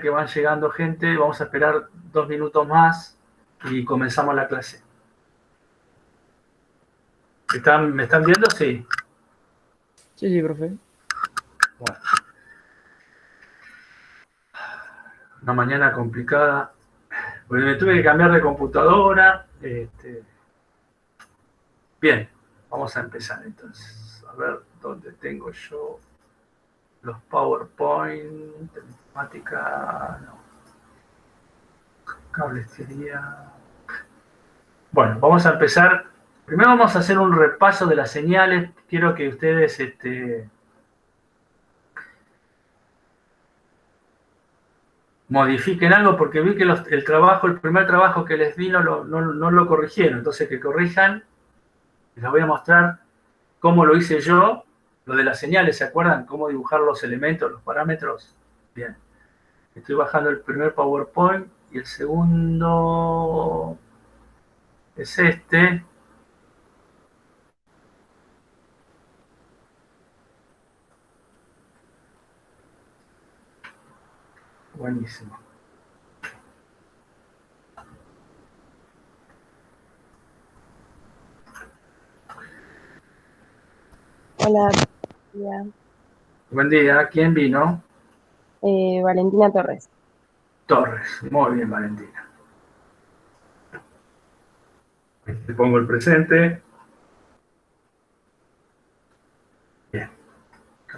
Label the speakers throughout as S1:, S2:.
S1: que van llegando gente. Vamos a esperar 2 minutos más y comenzamos la clase. ¿Me están viendo? Sí.
S2: Sí, profe.
S1: Bueno. Una mañana complicada. Porque me tuve que cambiar de computadora. Bien, vamos a empezar entonces. A ver dónde tengo yo los PowerPoint, temática, no. Cablestería. Bueno, vamos a empezar. Primero vamos a hacer un repaso de las señales. Quiero que ustedes modifiquen algo porque vi que el primer trabajo que les di no lo corrigieron. Entonces que corrijan. Les voy a mostrar cómo lo hice yo. Lo de las señales, ¿se acuerdan? Cómo dibujar los elementos, los parámetros. Bien. Estoy bajando el primer PowerPoint y el segundo es este. Buenísimo.
S3: Hola, tía.
S1: Buen día. ¿Quién vino?
S3: Valentina Torres.
S1: Torres. Muy bien, Valentina. Te pongo el presente. Bien.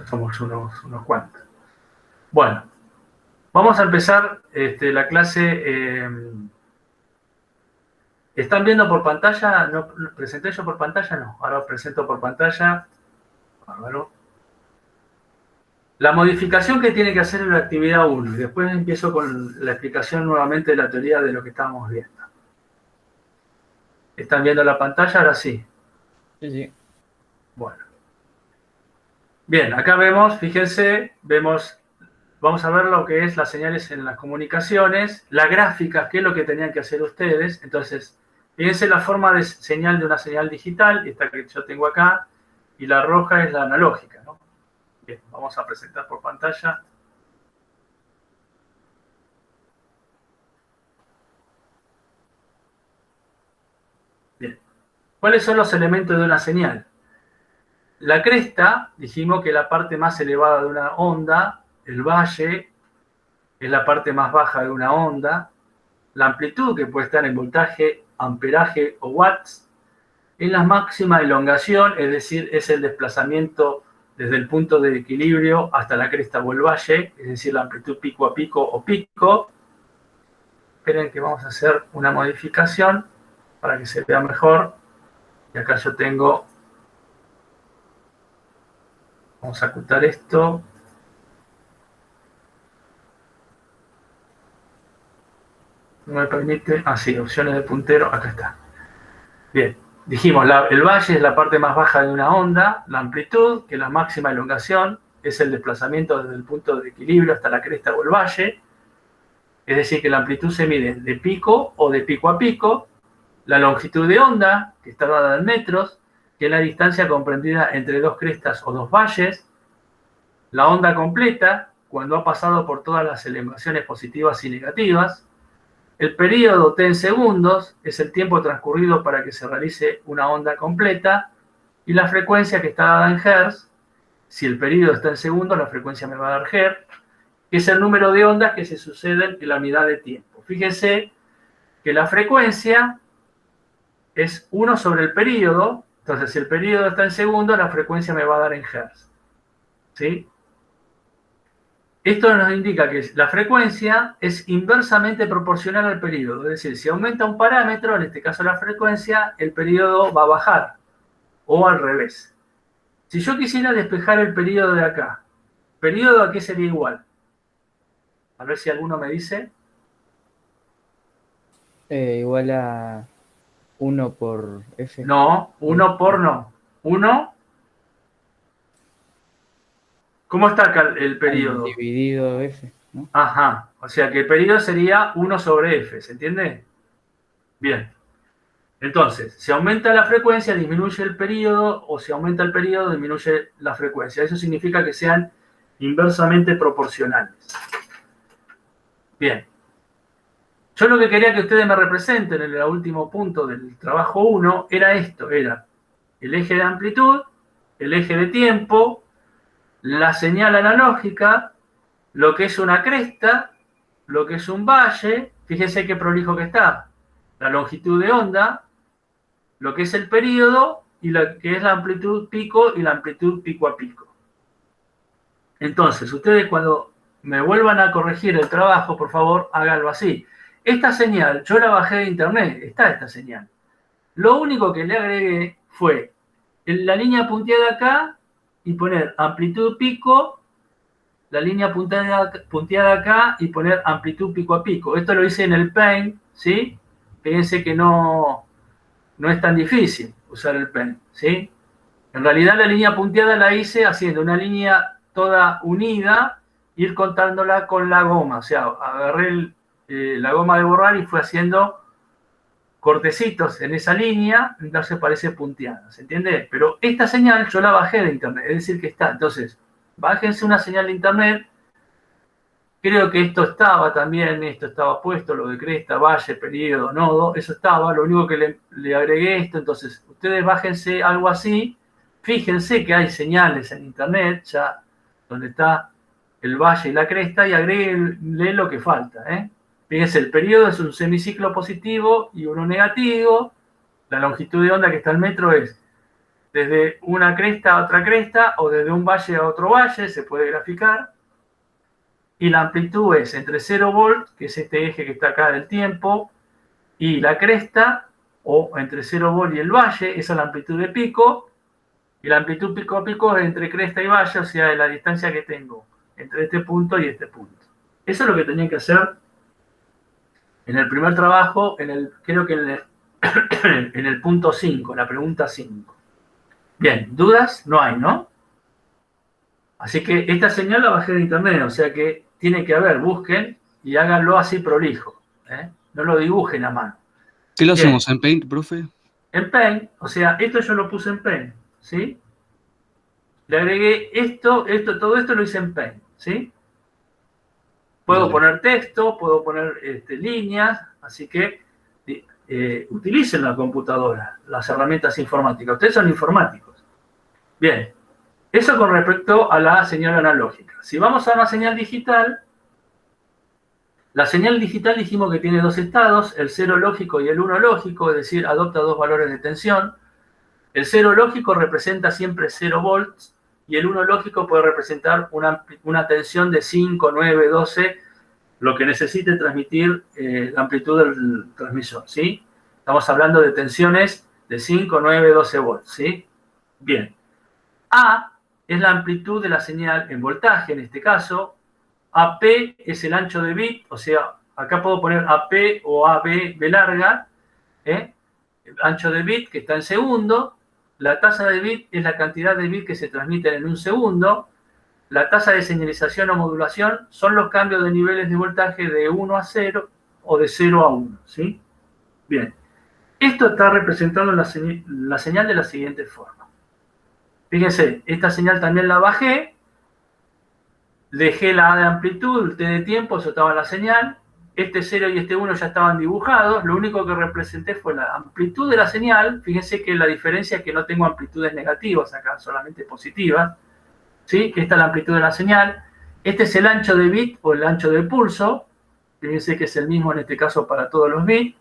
S1: Somos unos cuantos. Bueno. Vamos a empezar la clase. ¿Están viendo por pantalla? ¿No presenté yo por pantalla? No. Ahora presento por pantalla. Bárbaro. La modificación que tiene que hacer en la actividad 1. Y después empiezo con la explicación nuevamente de la teoría de lo que estábamos viendo. ¿Están viendo la pantalla? Ahora sí.
S2: Sí.
S1: Bueno. Bien, acá vemos, fíjense, vamos a ver lo que es las señales en las comunicaciones, las gráficas, qué es lo que tenían que hacer ustedes. Entonces, fíjense la forma de señal de una señal digital, esta que yo tengo acá, y la roja es la analógica, ¿no? Bien, vamos a presentar por pantalla. Bien. ¿Cuáles son los elementos de una señal? La cresta, dijimos que es la parte más elevada de una onda, el valle es la parte más baja de una onda, la amplitud, que puede estar en voltaje, amperaje o watts, es la máxima elongación, es decir, es el desplazamiento desde el punto de equilibrio hasta la cresta o el valle, es decir, la amplitud pico a pico o pico. Esperen que vamos a hacer una modificación para que se vea mejor. Y acá yo tengo, vamos a ocultar esto. No me permite, sí, opciones de puntero, acá está. Bien, dijimos, el valle es la parte más baja de una onda, la amplitud, que es la máxima elongación, es el desplazamiento desde el punto de equilibrio hasta la cresta o el valle, es decir, que la amplitud se mide de pico o de pico a pico, la longitud de onda, que está dada en metros, que es la distancia comprendida entre dos crestas o dos valles, la onda completa, cuando ha pasado por todas las elevaciones positivas y negativas, el período t en segundos es el tiempo transcurrido para que se realice una onda completa y la frecuencia que está dada en Hz, si el período está en segundos, la frecuencia me va a dar Hz, que es el número de ondas que se suceden en la unidad de tiempo. Fíjense que la frecuencia es 1 sobre el período, entonces si el período está en segundos, la frecuencia me va a dar en Hz. ¿Sí? Esto nos indica que la frecuencia es inversamente proporcional al periodo. Es decir, si aumenta un parámetro, en este caso la frecuencia, el periodo va a bajar. O al revés. Si yo quisiera despejar el periodo de acá, ¿periodo a qué sería igual? A ver si alguno me dice.
S2: Igual a 1 por F.
S1: No, 1 por no. 1. ¿Cómo está acá el periodo?
S2: Dividido F, ¿no?
S1: Ajá. O sea que el periodo sería 1 sobre F. ¿Se entiende? Bien. Entonces, si aumenta la frecuencia, disminuye el periodo, o si aumenta el periodo, disminuye la frecuencia. Eso significa que sean inversamente proporcionales. Bien. Yo lo que quería que ustedes me representen en el último punto del trabajo 1 era esto, era el eje de amplitud, el eje de tiempo, la señal analógica, lo que es una cresta, lo que es un valle, fíjense qué prolijo que está, la longitud de onda, lo que es el período y lo que es la amplitud pico y la amplitud pico a pico. Entonces, ustedes cuando me vuelvan a corregir el trabajo, por favor, háganlo así. Esta señal, yo la bajé de internet, está esta señal. Lo único que le agregué fue la línea punteada acá y poner amplitud pico, la línea punteada acá y poner amplitud pico a pico. Esto lo hice en el Paint, ¿sí? Fíjense que no es tan difícil usar el Paint, ¿sí? En realidad la línea punteada la hice haciendo una línea toda unida, ir contándola con la goma. O sea, agarré la goma de borrar y fui haciendo cortecitos en esa línea, entonces parece punteada, ¿se entiende? Pero esta señal yo la bajé de internet, es decir que está. Entonces, bájense una señal de internet. Creo que esto estaba también, esto estaba puesto, lo de cresta, valle, periodo, nodo, eso estaba. Lo único que le agregué esto, entonces ustedes bájense algo así. Fíjense que hay señales en internet, ya donde está el valle y la cresta, y agréguenle lo que falta, ¿eh? Fíjense, el periodo es un semiciclo positivo y uno negativo. La longitud de onda que está al metro es desde una cresta a otra cresta o desde un valle a otro valle, se puede graficar. Y la amplitud es entre 0 volt, que es este eje que está acá del tiempo, y la cresta, o entre 0 volt y el valle, esa es la amplitud de pico. Y la amplitud pico a pico es entre cresta y valle, o sea, es la distancia que tengo entre este punto y este punto. Eso es lo que tenía que hacer en el primer trabajo, creo que en el punto 5, la pregunta 5. Bien, ¿dudas? No hay, ¿no? Así que esta señal la bajé de internet, o sea que tiene que haber, busquen y háganlo así prolijo, ¿eh? No lo dibujen a mano.
S4: ¿Qué lo
S1: Bien.
S4: hacemos en Paint, profe?
S1: En Paint, o sea, esto yo lo puse en Paint, ¿sí? Le agregué esto, todo esto lo hice en Paint, ¿sí? Puedo
S4: Dale.
S1: poner texto, puedo poner líneas, así que utilicen la computadora, las herramientas informáticas. Ustedes son informáticos. Bien, eso con respecto a la señal analógica. Si vamos a una señal digital, la señal digital dijimos que tiene dos estados, el 0 lógico y el 1 lógico, es decir, adopta dos valores de tensión. El 0 lógico representa siempre 0 volts y el 1 lógico puede representar una tensión de 5, 9, 12, lo que necesite transmitir la amplitud del transmisor, ¿sí? Estamos hablando de tensiones de 5, 9, 12 volts, ¿sí? Bien. A es la amplitud de la señal en voltaje, en este caso. AP es el ancho de bit, o sea, acá puedo poner AP o AB, B larga, el ancho de bit que está en segundo. La tasa de bit es la cantidad de bit que se transmiten en un segundo. La tasa de señalización o modulación son los cambios de niveles de voltaje de 1 a 0 o de 0 a 1, ¿sí? Bien. Esto está representado en la señal de la siguiente forma. Fíjense, esta señal también la bajé. Dejé la A de amplitud, el T de tiempo, eso estaba en la señal. Este 0 y este 1 ya estaban dibujados. Lo único que representé fue la amplitud de la señal. Fíjense que la diferencia es que no tengo amplitudes negativas acá, solamente positivas, ¿sí? Esta es la amplitud de la señal. Este es el ancho de bit o el ancho de pulso. Fíjense que es el mismo en este caso para todos los bits.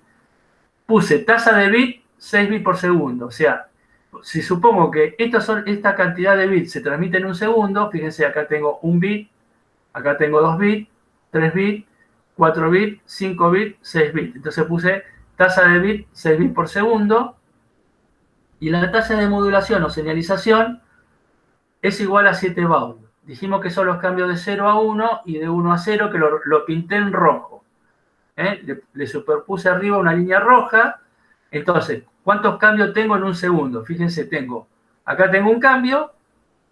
S1: Puse tasa de bit, 6 bits por segundo. O sea, si supongo que esta cantidad de bits se transmite en un segundo, fíjense, acá tengo un bit, acá tengo 2 bits, 3 bits, 4 bits, 5 bits, 6 bits. Entonces puse tasa de bit, 6 bits por segundo. Y la tasa de modulación o señalización es igual a 7 baudios. Dijimos que son los cambios de 0 a 1 y de 1 a 0, que lo pinté en rojo. Le superpuse arriba una línea roja. Entonces, ¿cuántos cambios tengo en un segundo? Fíjense, acá tengo un cambio,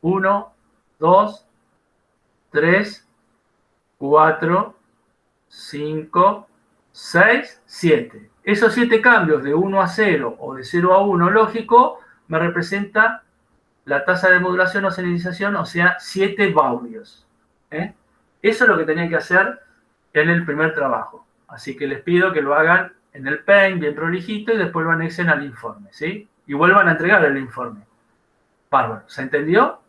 S1: 1, 2, 3, 4, 5, 6, 7. Esos 7 cambios de 1 a 0 o de 0 a 1 lógico me representa la tasa de modulación o señalización, o sea, 7 baudios. Eso es lo que tenía que hacer en el primer trabajo. Así que les pido que lo hagan en el Paint, bien prolijito, y después lo anexen al informe, ¿sí? Y vuelvan a entregar el informe. Bárbaro. ¿Se entendió?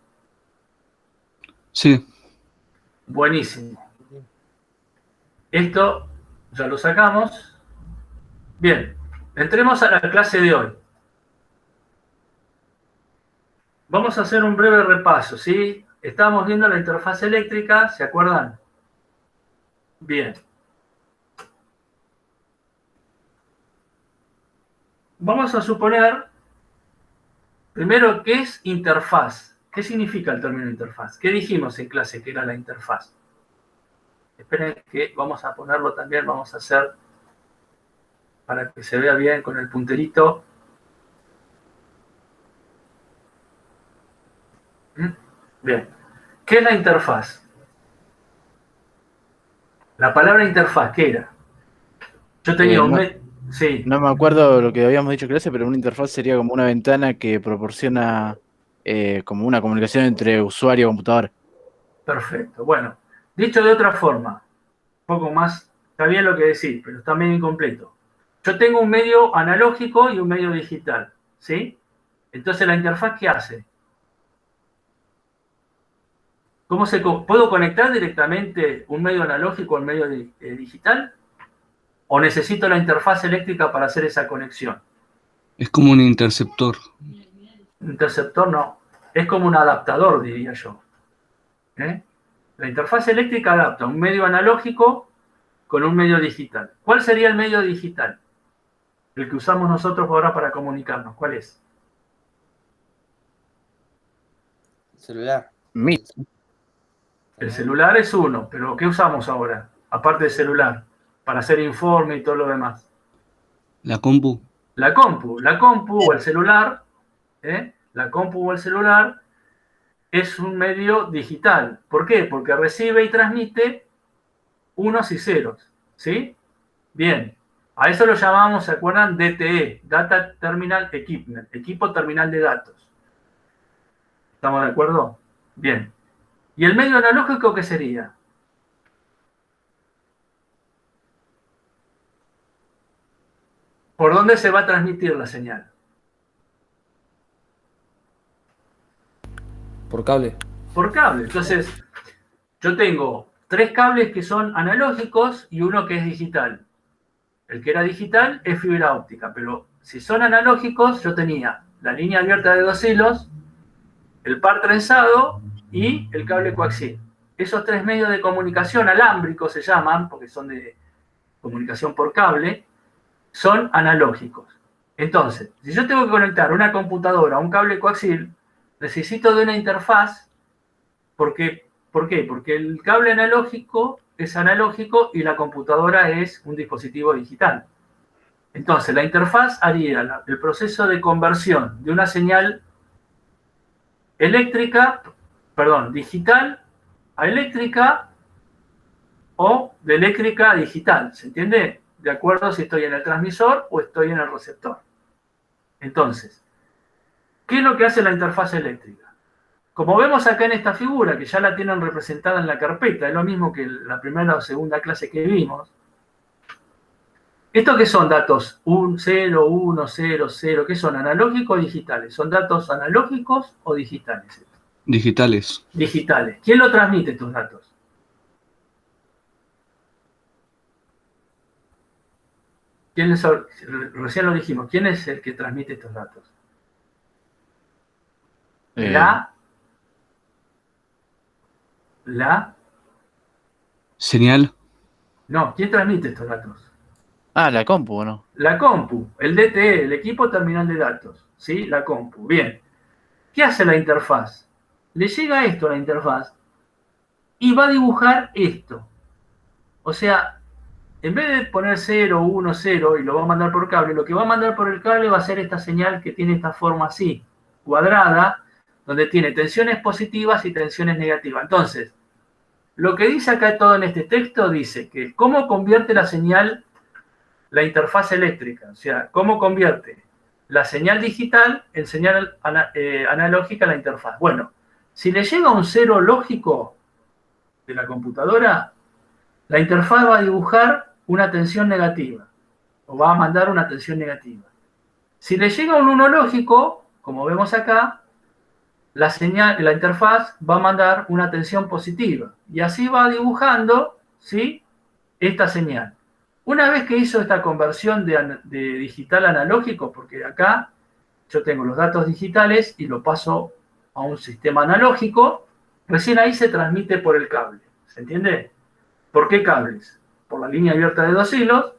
S4: Sí.
S1: Buenísimo. Esto ya lo sacamos. Bien, entremos a la clase de hoy. Vamos a hacer un breve repaso, ¿sí? Estábamos viendo la interfaz eléctrica, ¿se acuerdan? Bien. Vamos a suponer, primero, ¿qué es interfaz? ¿Qué significa el término interfaz? ¿Qué dijimos en clase que era la interfaz? Esperen que vamos a ponerlo también, vamos a hacer para que se vea bien con el punterito. Bien. ¿Qué es la interfaz? La palabra interfaz, ¿qué era? Yo tenía un... Sí.
S5: No me acuerdo lo que habíamos dicho en clase, pero una interfaz sería como una ventana que proporciona como una comunicación entre usuario y computador.
S1: Perfecto. Bueno, dicho de otra forma, un poco más, está bien lo que decís, pero está medio incompleto. Yo tengo un medio analógico y un medio digital, ¿sí? Entonces, ¿la interfaz qué hace? ¿Puedo conectar directamente un medio analógico al medio digital? ¿O necesito la interfaz eléctrica para hacer esa conexión?
S4: Es como un interceptor.
S1: Interceptor no. Es como un adaptador, diría yo. La interfaz eléctrica adapta un medio analógico con un medio digital. ¿Cuál sería el medio digital? El que usamos nosotros ahora para comunicarnos. ¿Cuál es?
S6: Celular.
S5: Meet.
S1: El celular es uno, pero ¿qué usamos ahora? Aparte del celular, para hacer informe y todo lo demás.
S4: La compu.
S1: La compu o el celular, la compu o el celular es un medio digital. ¿Por qué? Porque recibe y transmite unos y ceros, ¿sí? Bien, a eso lo llamamos, ¿se acuerdan? DTE, Data Terminal Equipment, equipo terminal de datos. ¿Estamos de acuerdo? Bien. ¿Y el medio analógico qué sería? ¿Por dónde se va a transmitir la señal?
S2: Por cable.
S1: Por cable. Entonces, yo tengo 3 cables que son analógicos y uno que es digital. El que era digital es fibra óptica, pero si son analógicos, yo tenía la línea abierta de 2 hilos, el par trenzado y el cable coaxial. Esos 3 medios de comunicación alámbricos se llaman, porque son de comunicación por cable, son analógicos. Entonces, si yo tengo que conectar una computadora a un cable coaxial, necesito de una interfaz. ¿Por qué? Porque el cable analógico es analógico y la computadora es un dispositivo digital. Entonces, la interfaz haría el proceso de conversión de una señal digital a eléctrica o de eléctrica a digital. ¿Se entiende? De acuerdo si estoy en el transmisor o estoy en el receptor. Entonces, ¿qué es lo que hace la interfaz eléctrica? Como vemos acá en esta figura, que ya la tienen representada en la carpeta, es lo mismo que la primera o segunda clase que vimos. ¿Estos qué son datos? 0, 1, 0, 0. ¿Qué son? ¿Analógicos o digitales? ¿Son datos analógicos o digitales?
S4: Digitales.
S1: Digitales. ¿Quién lo transmite estos datos? Recién lo dijimos. ¿Quién es el que transmite estos datos? La
S4: Señal.
S1: No, ¿quién transmite estos datos?
S5: La compu, ¿no?
S1: La compu, el DTE, el equipo terminal de datos, ¿sí? La compu, bien. ¿Qué hace la interfaz? Le llega esto a la interfaz y va a dibujar esto. O sea, en vez de poner 0, 1, 0 y lo va a mandar por cable, lo que va a mandar por el cable va a ser esta señal que tiene esta forma así, cuadrada, donde tiene tensiones positivas y tensiones negativas. Entonces, lo que dice acá todo en este texto dice que cómo convierte la señal la interfaz eléctrica, o sea, cómo convierte la señal digital en señal analógica a la interfaz. Bueno, si le llega un 0 lógico de la computadora, la interfaz va a dibujar una tensión negativa, o va a mandar una tensión negativa. Si le llega un 1 lógico, como vemos acá, la interfaz va a mandar una tensión positiva, y así va dibujando, ¿sí?, esta señal. Una vez que hizo esta conversión de digital a analógico, porque acá yo tengo los datos digitales y lo paso a un sistema analógico, recién ahí se transmite por el cable. ¿Se entiende? ¿Por qué cables? Por la línea abierta de 2 hilos,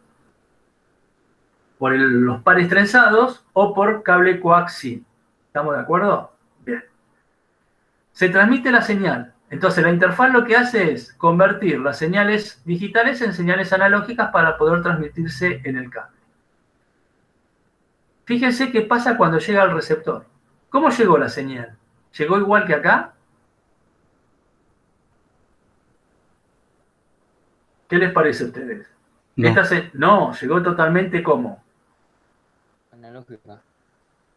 S1: por los pares trenzados o por cable coaxial. ¿Estamos de acuerdo? Bien. Se transmite la señal. Entonces la interfaz lo que hace es convertir las señales digitales en señales analógicas para poder transmitirse en el cable. Fíjense qué pasa cuando llega al receptor. ¿Cómo llegó la señal? ¿Llegó igual que acá? ¿Qué les parece a ustedes?
S4: No.
S1: No, llegó totalmente como.
S6: Analógica.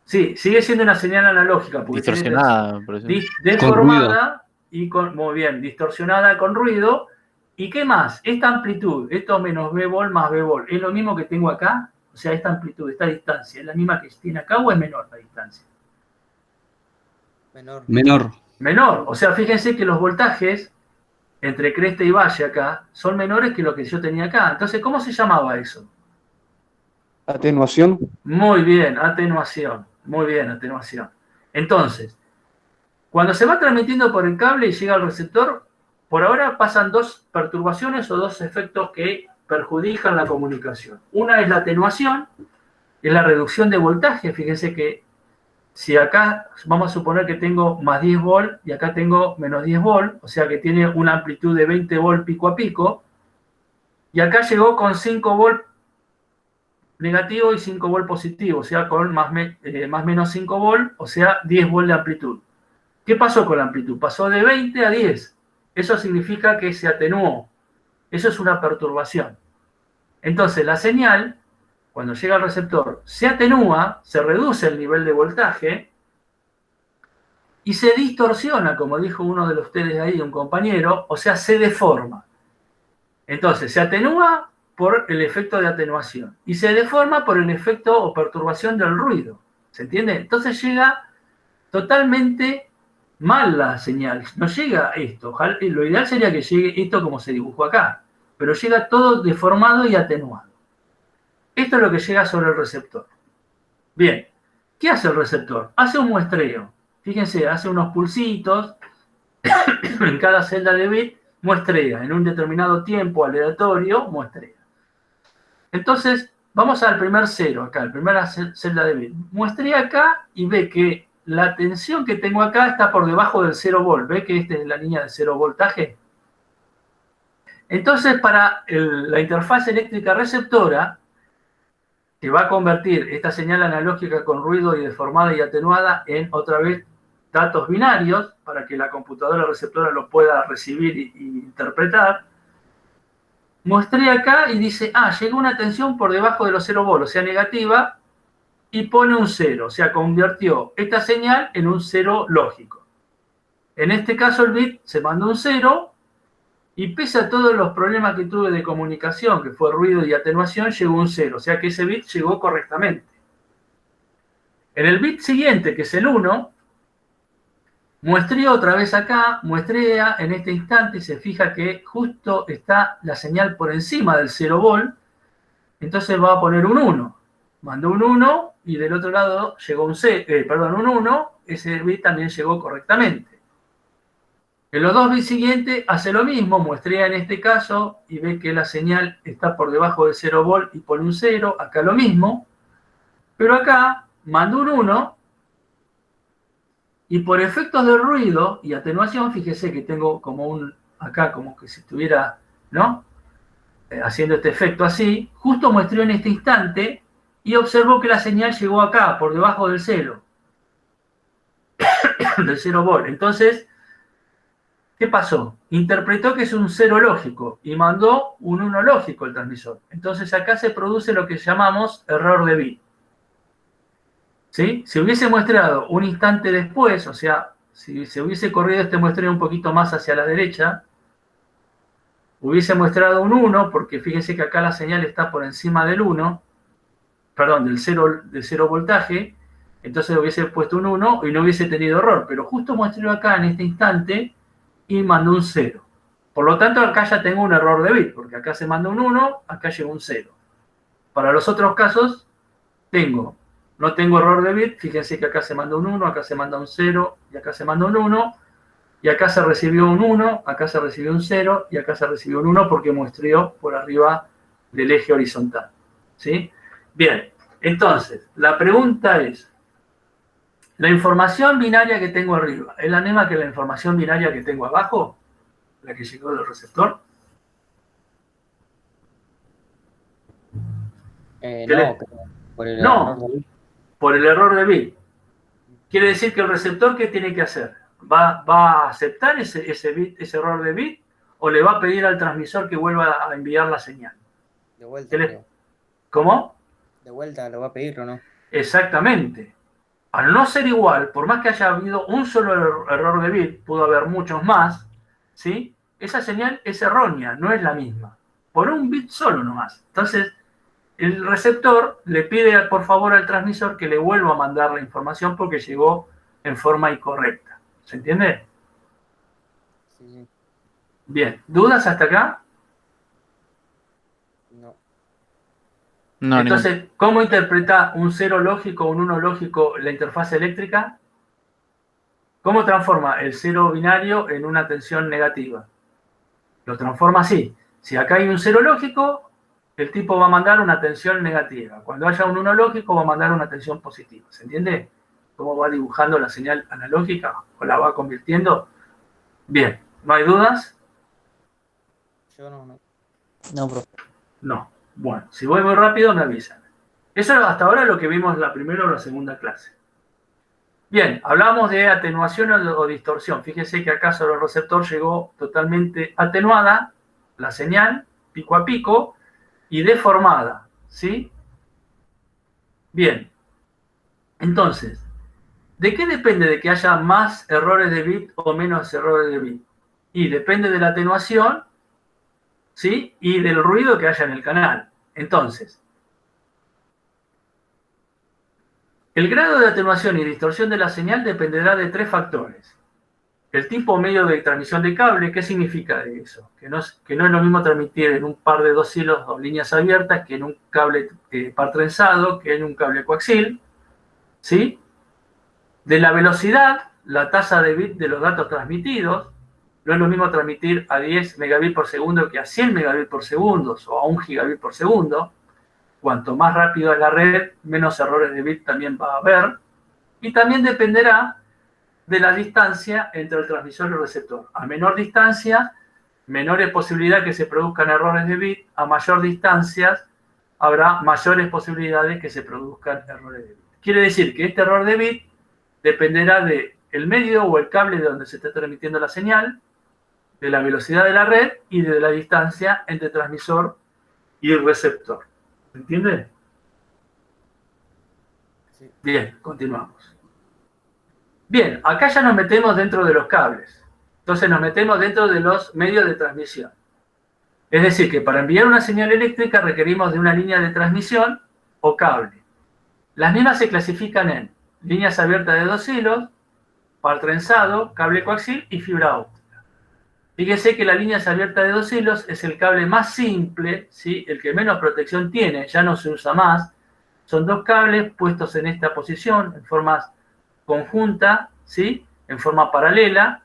S1: Sí, sigue siendo una señal analógica. Porque
S5: Distorsionada, por ejemplo.
S1: deformada y muy bien, distorsionada con ruido. ¿Y qué más? Esta amplitud, esto menos B vol más B vol, ¿es lo mismo que tengo acá? O sea, esta amplitud, esta distancia, ¿es la misma que tiene acá o es menor la distancia?
S6: Menor.
S4: Menor.
S1: Menor. O sea, fíjense que los voltajes entre cresta y valle acá son menores que lo que yo tenía acá. Entonces, ¿cómo se llamaba eso?
S7: Atenuación.
S1: Muy bien, atenuación. Muy bien, atenuación. Entonces, cuando se va transmitiendo por el cable y llega al receptor, por ahora pasan dos perturbaciones o dos efectos que perjudican la comunicación. Una es la atenuación, es la reducción de voltaje. Fíjense que si acá vamos a suponer que tengo más 10 volt y acá tengo menos 10 volt, o sea que tiene una amplitud de 20 volt pico a pico, y acá llegó con 5 volt negativo y 5 volt positivo, o sea con más menos 5 volt, o sea 10 volt de amplitud. ¿Qué pasó con la amplitud? Pasó de 20 a 10. Eso significa que se atenuó. Eso es una perturbación. Entonces la señal, cuando llega al receptor, se atenúa, se reduce el nivel de voltaje y se distorsiona, como dijo uno de ustedes ahí, un compañero, o sea, se deforma. Entonces, se atenúa por el efecto de atenuación y se deforma por el efecto o perturbación del ruido. ¿Se entiende? Entonces llega totalmente mal la señal. No llega esto. Lo ideal sería que llegue esto como se dibujó acá, pero llega todo deformado y atenuado. Esto es lo que llega sobre el receptor. Bien, ¿qué hace el receptor? Hace un muestreo. Fíjense, hace unos pulsitos en cada celda de bit, muestrea. En un determinado tiempo aleatorio, muestrea. Entonces, vamos al primer cero acá, la primera celda de bit. Muestrea acá y ve que la tensión que tengo acá está por debajo del 0 volt. ¿Ve que esta es la línea de 0 voltaje? Entonces, para la interfaz eléctrica receptora, que va a convertir esta señal analógica con ruido y deformada y atenuada en, otra vez, datos binarios, para que la computadora receptora lo pueda recibir y interpretar, muestré acá y dice, llegó una tensión por debajo de los 0 volt, o sea, negativa, y pone un 0, o sea, convirtió esta señal en un 0 lógico. En este caso el bit se mandó un 0, y pese a todos los problemas que tuve de comunicación, que fue ruido y atenuación, llegó un 0, o sea que ese bit llegó correctamente. En el bit siguiente, que es el 1, muestré otra vez acá, muestrea en este instante y se fija que justo está la señal por encima del 0 volt, entonces va a poner un 1. Mandó un 1 y del otro lado llegó un 1, ese bit también llegó correctamente. En los dos bits siguientes hace lo mismo, muestrea en este caso y ve que la señal está por debajo de 0 volt y pone un 0, acá lo mismo, pero acá mandó un 1 y por efectos de ruido y atenuación, fíjese que tengo como acá como que si estuviera, ¿no?, haciendo este efecto así, justo muestreó en este instante y observó que la señal llegó acá, por debajo del 0, del 0 volt. Entonces, ¿qué pasó? Interpretó que es un 0 lógico y mandó un 1 lógico el transmisor. Entonces acá se produce lo que llamamos error de bit. ¿Sí? Si hubiese muestrado un instante después, o sea, si se hubiese corrido este muestreo un poquito más hacia la derecha, hubiese mostrado un 1, porque fíjense que acá la señal está por encima del 1, perdón, del 0 voltaje, entonces hubiese puesto un 1 y no hubiese tenido error, pero justo muestro acá en este instante y mandó un 0. Por lo tanto, acá ya tengo un error de bit, porque acá se manda un 1, acá llegó un 0. Para los otros casos, no tengo error de bit, fíjense que acá se manda un 1, acá se manda un 0, y acá se manda un 1, y acá se recibió un 1, acá se recibió un 0, y acá se recibió un 1 porque muestreó por arriba del eje horizontal. ¿Sí? Bien, entonces, la pregunta es, ¿la información binaria que tengo arriba es la misma que la información binaria que tengo abajo? ¿La que llegó del receptor?
S6: No, por el
S1: No.
S6: error de bit.
S1: Por el error de bit. Quiere decir que el receptor, ¿qué tiene que hacer? ¿Va a aceptar ese error de bit o le va a pedir al transmisor que vuelva a enviar la señal?
S6: De vuelta, creo.
S1: ¿Cómo?
S6: De vuelta lo va a pedir, ¿o no?
S1: Exactamente. Al no ser igual, por más que haya habido un solo error de bit, pudo haber muchos más, ¿sí? Esa señal es errónea, no es la misma. Por un bit solo nomás. Entonces, el receptor le pide por favor al transmisor que le vuelva a mandar la información porque llegó en forma incorrecta. ¿Se entiende?
S6: Sí.
S1: Bien. ¿Dudas hasta acá?
S6: No.
S5: No,
S1: Entonces, ¿cómo interpreta un 0 lógico o un 1 lógico la interfaz eléctrica? ¿Cómo transforma el 0 binario en una tensión negativa? Lo transforma así. Si acá hay un 0 lógico, el tipo va a mandar una tensión negativa. Cuando haya un 1 lógico, va a mandar una tensión positiva. ¿Se entiende? ¿Cómo va dibujando la señal analógica o la va convirtiendo? Bien. ¿No hay dudas?
S6: Yo no. No, profe.
S1: No. Bueno, si voy muy rápido, me avisan. Eso hasta ahora es lo que vimos en la primera o la segunda clase. Bien, hablamos de atenuación o distorsión. Fíjense que acá sobre el receptor llegó totalmente atenuada la señal, pico a pico, y deformada, ¿sí? Bien. Entonces, ¿de qué depende de que haya más errores de bit o menos errores de bit? Y depende de la atenuación, ¿sí? Y del ruido que haya en el canal. Entonces, el grado de atenuación y distorsión de la señal dependerá de 3 factores. El tipo o medio de transmisión de cable, ¿qué significa eso? Que no es lo mismo transmitir en un par de 2 hilos o líneas abiertas que en un cable par trenzado, que en un cable coaxil, ¿sí? De la velocidad, la tasa de bit de los datos transmitidos. No es lo mismo transmitir a 10 megabits por segundo que a 100 megabits por segundo o a 1 gigabit por segundo. Cuanto más rápido es la red, menos errores de bit también va a haber. Y también dependerá de la distancia entre el transmisor y el receptor. A menor distancia, menores posibilidades que se produzcan errores de bit. A mayor distancia, habrá mayores posibilidades que se produzcan errores de bit. Quiere decir que este error de bit dependerá del medio o el cable de donde se está transmitiendo la señal, de la velocidad de la red y de la distancia entre transmisor y el receptor. ¿Se entiende?
S6: Sí.
S1: Bien, continuamos. Bien, acá ya nos metemos dentro de los cables. Entonces nos metemos dentro de los medios de transmisión. Es decir, que para enviar una señal eléctrica requerimos de una línea de transmisión o cable. Las mismas se clasifican en líneas abiertas de 2 hilos, par trenzado, cable coaxil y fibra óptica. Fíjese que la línea abierta de 2 hilos es el cable más simple, ¿sí? El que menos protección tiene, ya no se usa más. Son 2 cables puestos en esta posición, en forma conjunta, ¿sí? En forma paralela,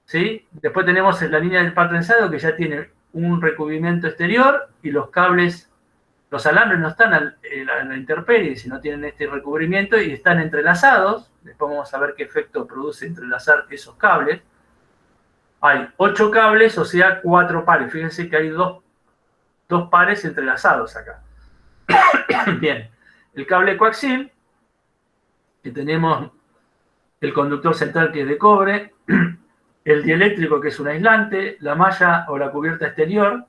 S1: ¿sí? Después tenemos la línea del par trenzado que ya tiene un recubrimiento exterior y los cables, los alambres no están a la intemperie, sino tienen este recubrimiento y están entrelazados. Después vamos a ver qué efecto produce entrelazar esos cables. Hay 8 cables, o sea, 4 pares. Fíjense que hay dos pares entrelazados acá. Bien, el cable coaxil, que tenemos el conductor central que es de cobre, el dieléctrico que es un aislante, la malla o la cubierta exterior,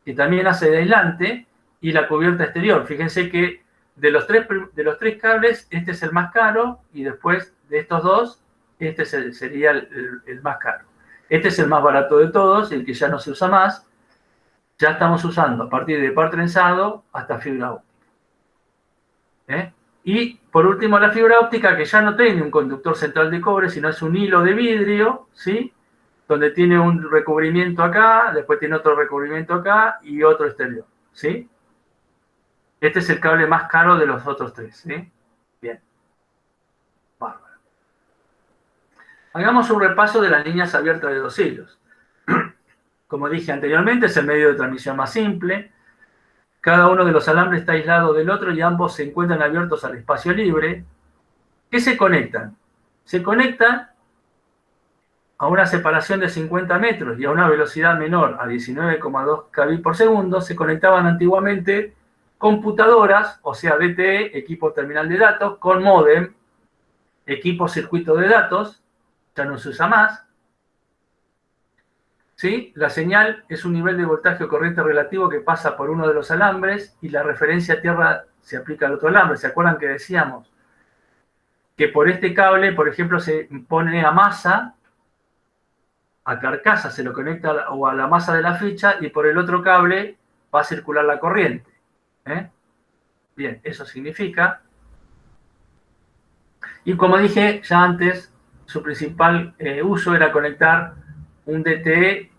S1: que también hace de aislante, y la cubierta exterior. Fíjense que de los tres cables, este es el más caro, y después de estos dos, este sería el más caro. Este es el más barato de todos, el que ya no se usa más. Ya estamos usando a partir de par trenzado hasta fibra óptica. Y por último la fibra óptica, que ya no tiene un conductor central de cobre, sino es un hilo de vidrio, ¿sí? Donde tiene un recubrimiento acá, después tiene otro recubrimiento acá y otro exterior, ¿sí? Este es el cable más caro de los otros tres, ¿sí? Bien. Bárbaro. Hagamos un repaso de las líneas abiertas de 2 hilos. Como dije anteriormente, es el medio de transmisión más simple. Cada uno de los alambres está aislado del otro y ambos se encuentran abiertos al espacio libre. ¿Qué se conectan? Se conectan a una separación de 50 metros y a una velocidad menor a 19,2 kbps por segundo. Se conectaban antiguamente computadoras, o sea, DTE, equipo terminal de datos, con módem, equipo circuito de datos, ya no se usa más. ¿Sí? La señal es un nivel de voltaje o corriente relativo que pasa por uno de los alambres y la referencia a tierra se aplica al otro alambre. ¿Se acuerdan que decíamos que por este cable, por ejemplo, se pone a masa, a carcasa, se lo conecta o a la masa de la ficha y por el otro cable va a circular la corriente? Bien, eso significa. Y como dije ya antes, su principal uso era conectar un DTE,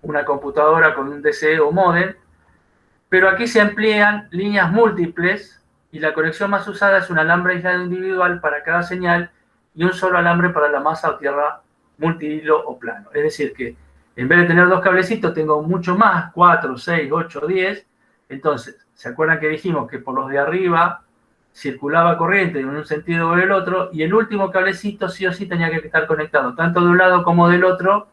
S1: una computadora con un DCE o módem, pero aquí se emplean líneas múltiples y la conexión más usada es un alambre aislado individual para cada señal y un solo alambre para la masa o tierra multihilo o plano. Es decir que en vez de tener 2 cablecitos tengo mucho más, 4, 6, 8, 10. Entonces, ¿se acuerdan que dijimos que por los de arriba circulaba corriente en un sentido o en el otro? Y el último cablecito sí o sí tenía que estar conectado, tanto de un lado como del otro,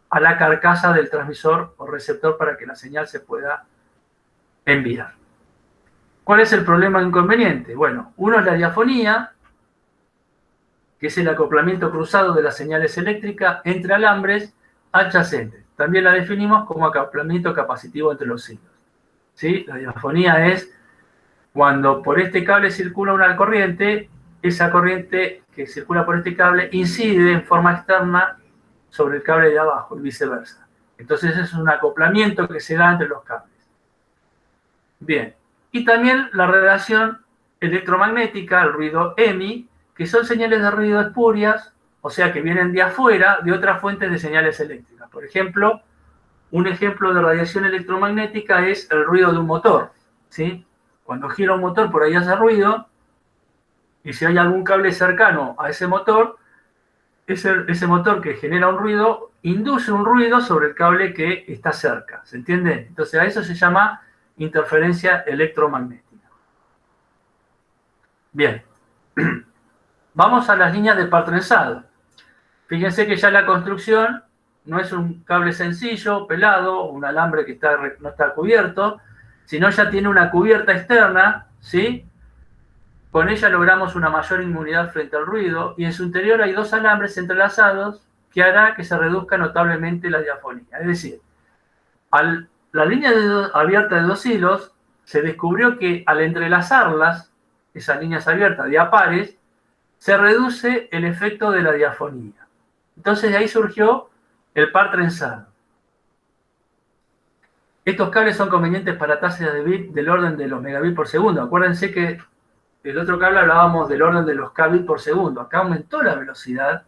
S1: a la carcasa del transmisor o receptor para que la señal se pueda enviar. ¿Cuál es el problema o inconveniente? Bueno, uno es la diafonía, que es el acoplamiento cruzado de las señales eléctricas entre alambres adyacentes. También la definimos como acoplamiento capacitivo entre los hilos. ¿Sí? La diafonía es cuando por este cable circula una corriente, esa corriente que circula por este cable incide en forma externa sobre el cable de abajo y viceversa. Entonces es un acoplamiento que se da entre los cables. Bien, y también la radiación electromagnética, el ruido EMI, que son señales de ruido espurias, o sea que vienen de afuera de otras fuentes de señales eléctricas. Por ejemplo, un ejemplo de radiación electromagnética es el ruido de un motor, ¿sí? Cuando gira un motor por ahí hace ruido, y si hay algún cable cercano a ese motor, ese motor que genera un ruido, induce un ruido sobre el cable que está cerca, ¿se entiende? Entonces a eso se llama interferencia electromagnética. Bien, vamos a las líneas de par trenzado. Fíjense que ya la construcción no es un cable sencillo, pelado, un alambre que no está cubierto, sino ya tiene una cubierta externa, ¿sí? Con ella logramos una mayor inmunidad frente al ruido y en su interior hay 2 alambres entrelazados que hará que se reduzca notablemente la diafonía. Es decir, la línea abierta de 2 hilos se descubrió que al entrelazarlas, esas líneas abiertas de a pares, se reduce el efecto de la diafonía. Entonces de ahí surgió el par trenzado. Estos cables son convenientes para tasas de bit del orden de los megabits por segundo. Acuérdense que el otro cable hablábamos del orden de los kbps por segundo. Acá aumentó la velocidad.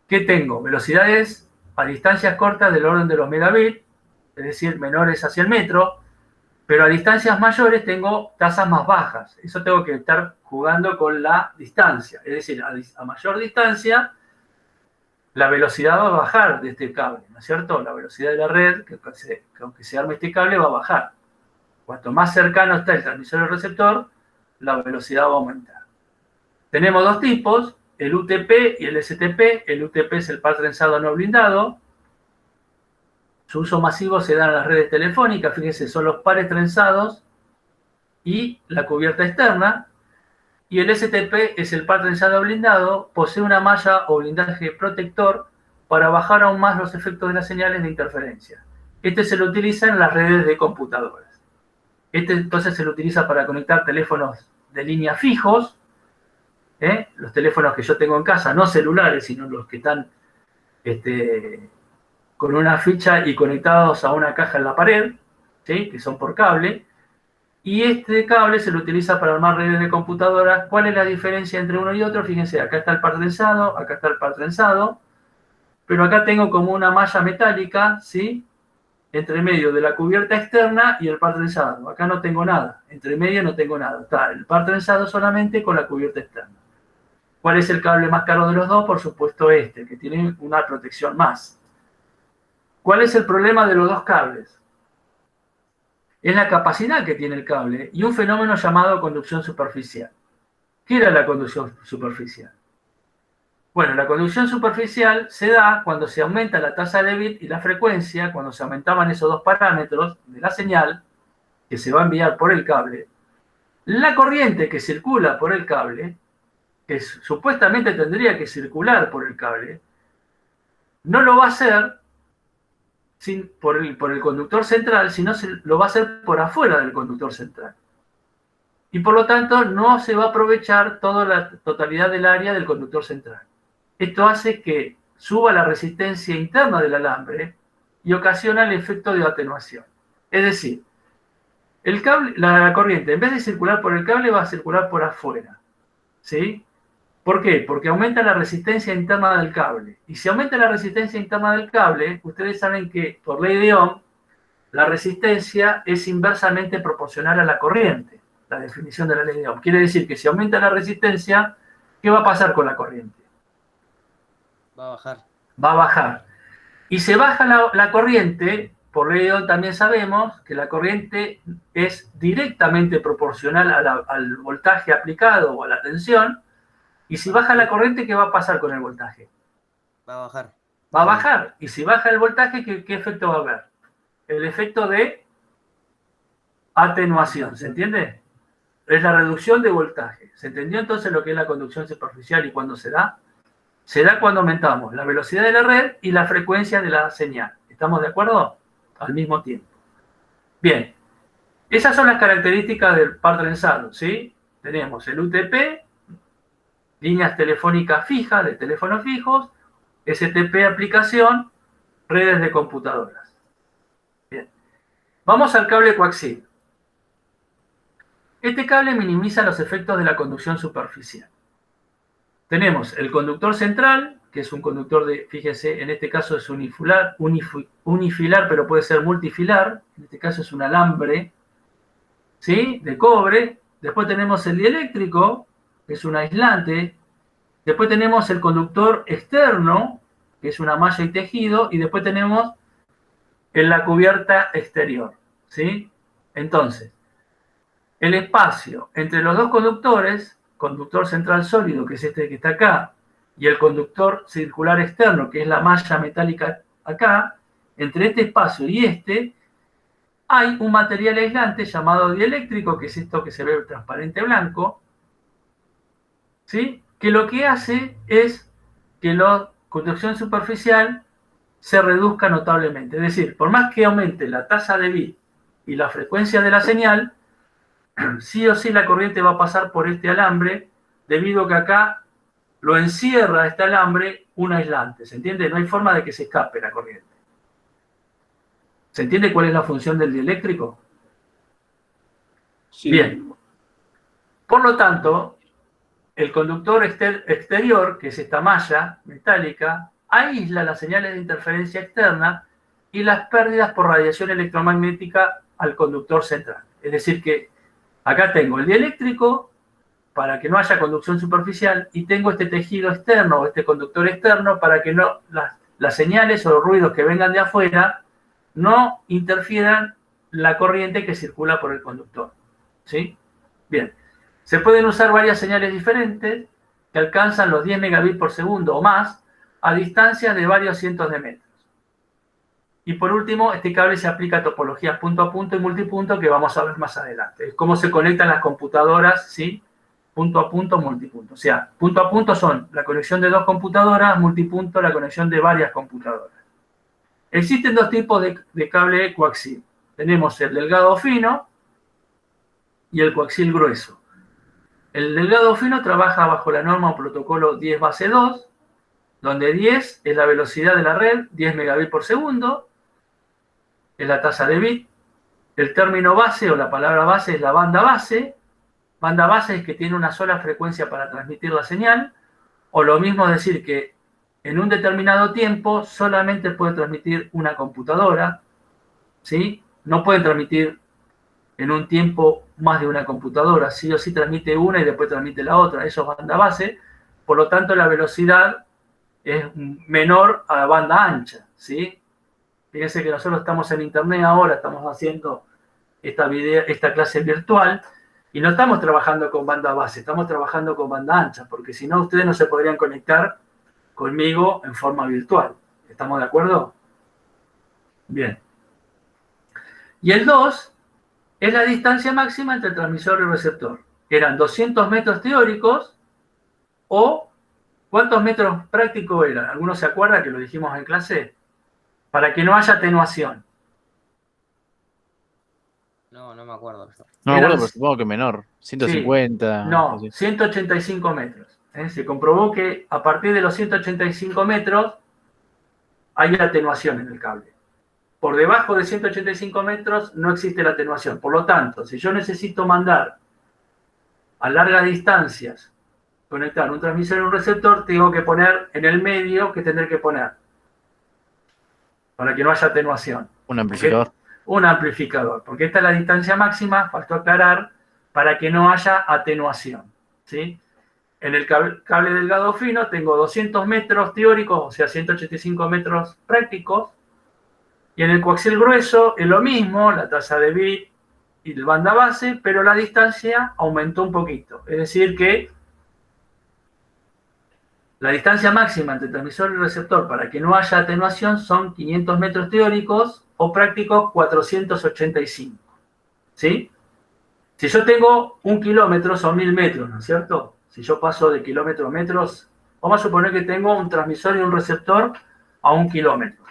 S1: ¿Qué tengo? Velocidades a distancias cortas del orden de los megabits, es decir, menores hacia el metro, pero a distancias mayores tengo tasas más bajas. Eso tengo que estar jugando con la distancia. Es decir, a mayor distancia, la velocidad va a bajar de este cable, ¿no es cierto? La velocidad de la red, que aunque se arme este cable, va a bajar. Cuanto más cercano está el transmisor y el receptor, la velocidad va a aumentar. Tenemos 2 tipos, el UTP y el STP. El UTP es el par trenzado no blindado. Su uso masivo se da en las redes telefónicas. Fíjense, son los pares trenzados y la cubierta externa. Y el STP es el par trenzado blindado. Posee una malla o blindaje protector para bajar aún más los efectos de las señales de interferencia. Este se lo utiliza en las redes de computadoras. Este entonces se lo utiliza para conectar teléfonos de línea fijos, los teléfonos que yo tengo en casa, no celulares, sino los que están con una ficha y conectados a una caja en la pared, ¿sí? Que son por cable, y este cable se lo utiliza para armar redes de computadoras. ¿Cuál es la diferencia entre uno y otro? Fíjense, acá está el par trenzado, acá está el par trenzado, pero acá tengo como una malla metálica, ¿sí? Entre medio de la cubierta externa y el par trenzado. Acá no tengo nada, entre medio no tengo nada. Está el par trenzado solamente con la cubierta externa. ¿Cuál es el cable más caro de los dos? Por supuesto este, que tiene una protección más. ¿Cuál es el problema de los dos cables? Es la capacidad que tiene el cable y un fenómeno llamado conducción superficial. ¿Qué era la conducción superficial? Bueno, la conducción superficial se da cuando se aumenta la tasa de bit y la frecuencia, cuando se aumentaban esos dos parámetros de la señal que se va a enviar por el cable. La corriente que circula por el cable, que supuestamente tendría que circular por el cable, no lo va a hacer por el conductor central, sino lo va a hacer por afuera del conductor central. Y por lo tanto no se va a aprovechar toda la totalidad del área del conductor central. Esto hace que suba la resistencia interna del alambre y ocasiona el efecto de atenuación. Es decir, el cable, la corriente, en vez de circular por el cable, va a circular por afuera. ¿Sí? ¿Por qué? Porque aumenta la resistencia interna del cable. Y si aumenta la resistencia interna del cable, ustedes saben que por ley de Ohm, la resistencia es inversamente proporcional a la corriente. La definición de la ley de Ohm. Quiere decir que si aumenta la resistencia, ¿qué va a pasar con la corriente?
S6: Va a bajar.
S1: Va a bajar. Y se baja la corriente, por ley de Ohm también sabemos que la corriente es directamente proporcional al voltaje aplicado o a la tensión. Y si baja la corriente, ¿qué va a pasar con el voltaje?
S6: Va a bajar.
S1: Va a bajar. Y si baja el voltaje, ¿qué efecto va a haber? El efecto de atenuación. ¿Se entiende? Es la reducción de voltaje. ¿Se entendió entonces lo que es la conducción superficial y cuándo se da? Se da cuando aumentamos la velocidad de la red y la frecuencia de la señal. ¿Estamos de acuerdo? Al mismo tiempo. Bien. Esas son las características del par trenzado, ¿sí? Tenemos el UTP, líneas telefónicas fijas, de teléfonos fijos, STP aplicación, redes de computadoras. Bien. Vamos al cable coaxial. Este cable minimiza los efectos de la conducción superficial. Tenemos el conductor central, que es un conductor de, fíjese, en este caso es unifilar, pero puede ser multifilar. En este caso es un alambre, ¿sí? De cobre. Después tenemos el dieléctrico, que es un aislante. Después tenemos el conductor externo, que es una malla y tejido. Y después tenemos la cubierta exterior, ¿sí? Entonces, el espacio entre los dos conductores, conductor central sólido, que es este que está acá, y el conductor circular externo, que es la malla metálica acá, entre este espacio y este, hay un material aislante llamado dieléctrico, que es esto que se ve transparente blanco, ¿sí? Que lo que hace es que la conducción superficial se reduzca notablemente. Es decir, por más que aumente la tasa de bit y la frecuencia de la señal, sí o sí la corriente va a pasar por este alambre, debido a que acá lo encierra este alambre un aislante. ¿Se entiende? No hay forma de que se escape la corriente. ¿Se entiende cuál es la función del dieléctrico?
S4: Sí.
S1: Bien. Por lo tanto, el conductor exterior, que es esta malla metálica, aísla las señales de interferencia externa y las pérdidas por radiación electromagnética al conductor central. Es decir que acá tengo el dieléctrico para que no haya conducción superficial y tengo este tejido externo o este conductor externo para que no las señales o los ruidos que vengan de afuera no interfieran la corriente que circula por el conductor. ¿Sí? Bien. Se pueden usar varias señales diferentes que alcanzan los 10 megabits por segundo o más a distancias de varios cientos de metros. Y por último, este cable se aplica a topologías punto a punto y multipunto que vamos a ver más adelante. Es cómo se conectan las computadoras, ¿sí? Punto a punto, multipunto. O sea, punto a punto son la conexión de dos computadoras, multipunto la conexión de varias computadoras. Existen dos tipos de cable coaxial. Tenemos el delgado fino y el coaxial grueso. El delgado fino trabaja bajo la norma o protocolo 10 base 2 donde 10 es la velocidad de la red, 10 megabits por segundo, es la tasa de bit. El término base o la palabra base es la banda base. Banda base es que tiene una sola frecuencia para transmitir la señal, o lo mismo decir que en un determinado tiempo solamente puede transmitir una computadora, ¿sí? No pueden transmitir en un tiempo más de una computadora, sí o sí transmite una y después transmite la otra, eso es banda base, por lo tanto la velocidad es menor a la banda ancha, ¿sí? Fíjense que nosotros estamos en internet ahora, estamos haciendo esta clase virtual y no estamos trabajando con banda base, estamos trabajando con banda ancha, porque si no ustedes no se podrían conectar conmigo en forma virtual. ¿Estamos de acuerdo? Bien. Y el 2 es la distancia máxima entre el transmisor y el receptor. Eran 200 metros teóricos o ¿cuántos metros prácticos eran? ¿Alguno se acuerda que lo dijimos en clase? Para que no haya atenuación.
S6: No, no me acuerdo yo.
S5: No me
S1: Eran-
S5: acuerdo, pero supongo que menor. 150.
S1: No,
S5: así.
S1: 185 metros. Se comprobó que a partir de los 185 metros hay atenuación en el cable. Por debajo de 185 metros no existe la atenuación. Por lo tanto, si yo necesito mandar a largas distancias, conectar un transmisor y un receptor, tengo que poner en el medio, ¿qué tendré que poner? Para que no haya atenuación.
S5: Un amplificador.
S1: Un amplificador, porque esta es la distancia máxima, faltó aclarar, para que no haya atenuación, ¿sí? En el cable delgado fino tengo 200 metros teóricos, o sea, 185 metros prácticos, y en el coaxial grueso es lo mismo, la tasa de bit y la banda base, pero la distancia aumentó un poquito. Es decir que la distancia máxima entre transmisor y receptor para que no haya atenuación son 500 metros teóricos o prácticos 485. ¿Sí? Si yo tengo 1 kilómetro son 1000 metros, ¿no es cierto? Si yo paso de kilómetros a metros, vamos a suponer que tengo un transmisor y un receptor a 1 kilómetro.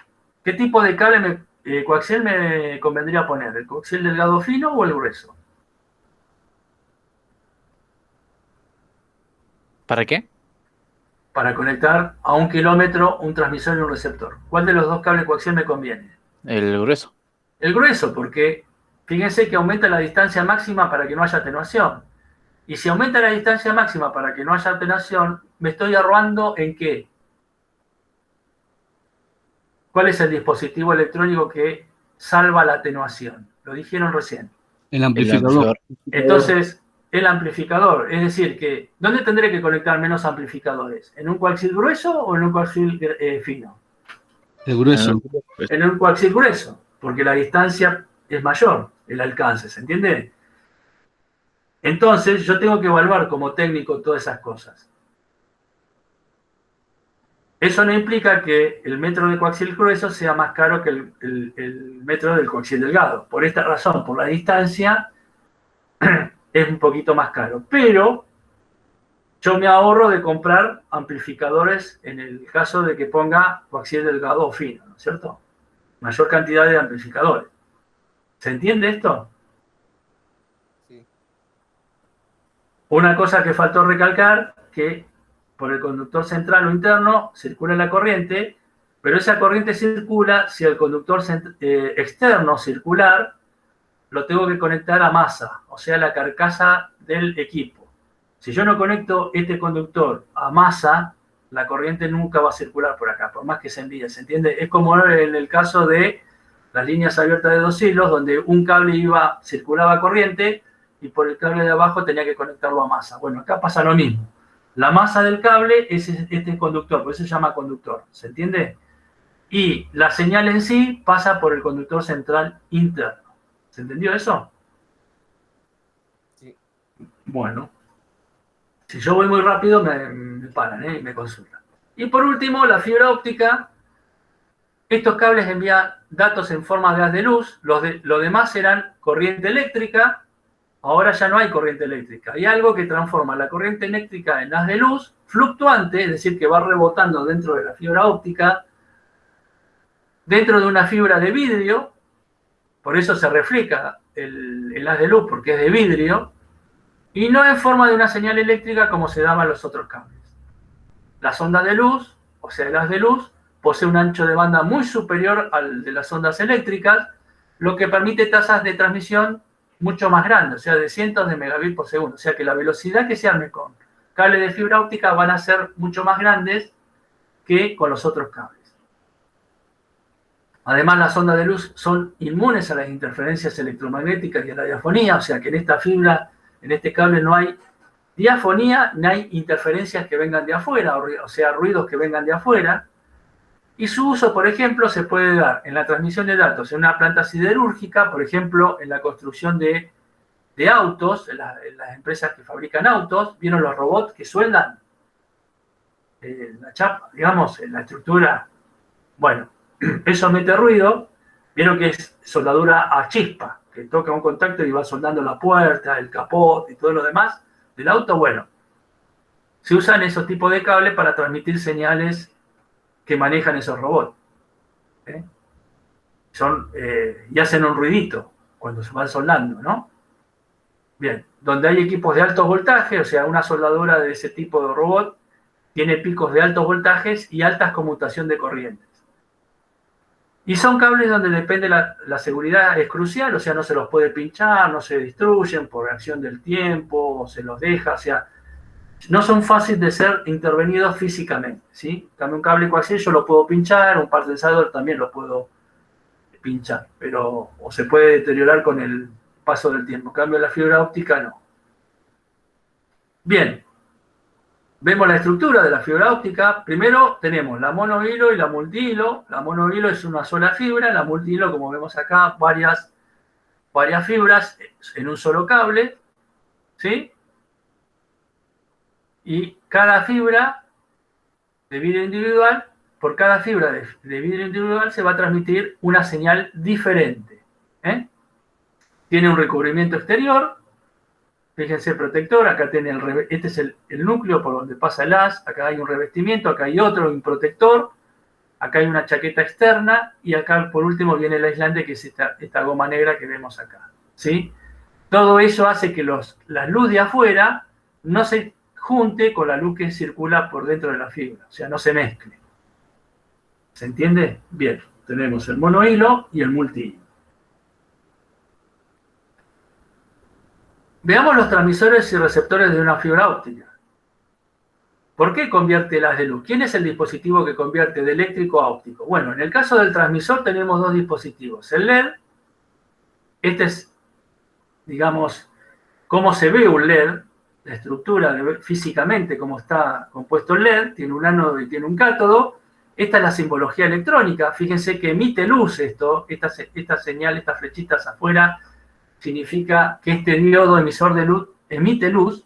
S1: ¿Qué tipo de cable coaxial me convendría poner? ¿El coaxial delgado fino o el grueso?
S5: ¿Para qué?
S1: Para conectar a 1 kilómetro un transmisor y un receptor. ¿Cuál de los dos cables coaxial me conviene?
S5: El grueso.
S1: El grueso, porque fíjense que aumenta la distancia máxima para que no haya atenuación. Y si aumenta la distancia máxima para que no haya atenuación, me estoy ahorrando ¿en qué? ¿Cuál es el dispositivo electrónico que salva la atenuación? Lo dijeron recién.
S4: El amplificador.
S1: Entonces, el amplificador, es decir, que ¿dónde tendré que conectar menos amplificadores? ¿En un coaxial grueso o en un coaxial fino?
S4: El grueso.
S1: En un coaxial grueso, porque la distancia es mayor, el alcance, ¿se entiende? Entonces, yo tengo que evaluar como técnico todas esas cosas. Eso no implica que el metro de coaxial grueso sea más caro que el metro del coaxial delgado. Por esta razón, por la distancia, es un poquito más caro. Pero yo me ahorro de comprar amplificadores en el caso de que ponga coaxial delgado o fino, ¿no es cierto? Mayor cantidad de amplificadores. ¿Se entiende esto?
S6: Sí.
S1: Una cosa que faltó recalcar, que por el conductor central o interno circula la corriente, pero esa corriente circula si el conductor externo circular lo tengo que conectar a masa, o sea, la carcasa del equipo. Si yo no conecto este conductor a masa, la corriente nunca va a circular por acá, por más que se envíe, ¿se entiende? Es como en el caso de las líneas abiertas de 2 hilos, donde un cable circulaba corriente y por el cable de abajo tenía que conectarlo a masa. Bueno, acá pasa lo mismo. La masa del cable es este conductor, por eso se llama conductor, ¿se entiende? Y la señal en sí pasa por el conductor central interno. ¿Se entendió eso?
S6: Sí.
S1: Bueno. Si yo voy muy rápido, me paran y me consultan. Y por último, la fibra óptica. Estos cables envían datos en forma de haz de luz. Lo demás eran corriente eléctrica. Ahora ya no hay corriente eléctrica. Hay algo que transforma la corriente eléctrica en haz de luz fluctuante, es decir, que va rebotando dentro de la fibra óptica, dentro de una fibra de vidrio. Por eso se refleja el haz de luz, porque es de vidrio, y no en forma de una señal eléctrica como se daba en los otros cables. Las ondas de luz o sea, el haz de luz, posee un ancho de banda muy superior al de las ondas eléctricas, lo que permite tasas de transmisión mucho más grandes, o sea, de cientos de megabits por segundo. O sea que la velocidad que se arme con cables de fibra óptica van a ser mucho más grandes que con los otros cables. Además, las ondas de luz son inmunes a las interferencias electromagnéticas y a la diafonía, o sea que en esta fibra, en este cable no hay diafonía, ni hay interferencias que vengan de afuera, o sea, ruidos que vengan de afuera. Y su uso, por ejemplo, se puede dar en la transmisión de datos en una planta siderúrgica, por ejemplo, en la construcción de autos, en las empresas que fabrican autos. ¿Vieron los robots que sueldan la chapa, digamos, en la estructura? Bueno, eso mete ruido. Vieron que es soldadura a chispa, que toca un contacto y va soldando la puerta, el capot y todo lo demás del auto. Bueno, se usan esos tipos de cables para transmitir señales que manejan esos robots. Y hacen un ruidito cuando se van soldando, ¿no? Bien, donde hay equipos de alto voltaje, o sea, una soldadura de ese tipo de robot tiene picos de altos voltajes y altas conmutación de corrientes. Y son cables donde depende la seguridad, es crucial, o sea, no se los puede pinchar, no se destruyen por reacción del tiempo, o se los deja, o sea, no son fáciles de ser intervenidos físicamente, ¿sí? También un cable coaxial yo lo puedo pinchar, un partensador también lo puedo pinchar, pero o se puede deteriorar con el paso del tiempo. En cambio, la fibra óptica no. Bien, vemos la estructura de la fibra óptica. Primero tenemos la monohilo y la multihilo. La monohilo es una sola fibra, la multihilo, como vemos acá, varias fibras en un solo cable, ¿sí? Y cada fibra de vidrio individual, por cada fibra de vidrio individual se va a transmitir una señal diferente. Tiene un recubrimiento exterior, fíjense el protector, acá tiene este es el núcleo por donde pasa el haz, acá hay un revestimiento, acá hay otro, un protector, acá hay una chaqueta externa y acá por último viene el aislante, que es esta goma negra que vemos acá, ¿sí? Todo eso hace que la luz de afuera no se junte con la luz que circula por dentro de la fibra, o sea, no se mezcle. ¿Se entiende? Bien, tenemos el monohilo y el multihilo. Veamos los transmisores y receptores de una fibra óptica. ¿Por qué convierte el haz de luz? ¿Quién es el dispositivo que convierte de eléctrico a óptico? Bueno, en el caso del transmisor tenemos dos dispositivos. El LED, este es, digamos, cómo se ve un LED, la estructura físicamente, cómo está compuesto el LED, tiene un ánodo y tiene un cátodo. Esta es la simbología electrónica. Fíjense que emite luz esta señal, estas flechitas afuera, significa que este diodo emisor de luz emite luz.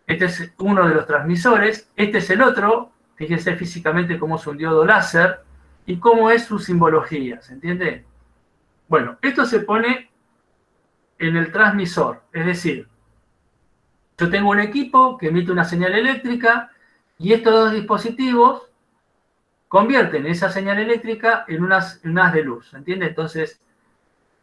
S1: Este es uno de los transmisores. Este es el otro. Fíjense físicamente cómo es un diodo láser y cómo es su simbología. ¿Se entiende? Bueno, esto se pone en el transmisor. Es decir, yo tengo un equipo que emite una señal eléctrica y estos dos dispositivos convierten esa señal eléctrica en un haz de luz. ¿Se entiende? Entonces,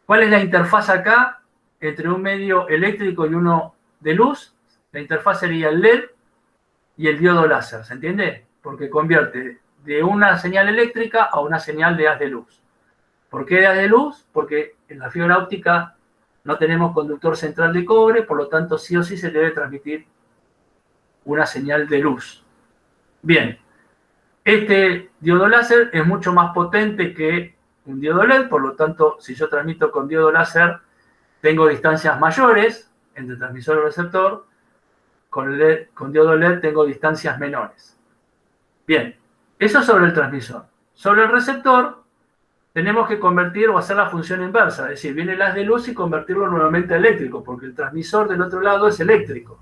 S1: ¿cuál es la interfaz acá entre un medio eléctrico y uno de luz? La interfaz sería el LED y el diodo láser, ¿se entiende? Porque convierte de una señal eléctrica a una señal de haz de luz. ¿Por qué de haz de luz? Porque en la fibra óptica no tenemos conductor central de cobre, por lo tanto sí o sí se debe transmitir una señal de luz. Bien, este diodo láser es mucho más potente que un diodo LED, por lo tanto, si yo transmito con diodo láser, tengo distancias mayores entre transmisor y receptor. Con diodo LED tengo distancias menores. Bien, eso sobre el transmisor. Sobre el receptor, tenemos que convertir o hacer la función inversa, es decir, viene el haz de luz y convertirlo nuevamente a eléctrico, porque el transmisor del otro lado es eléctrico.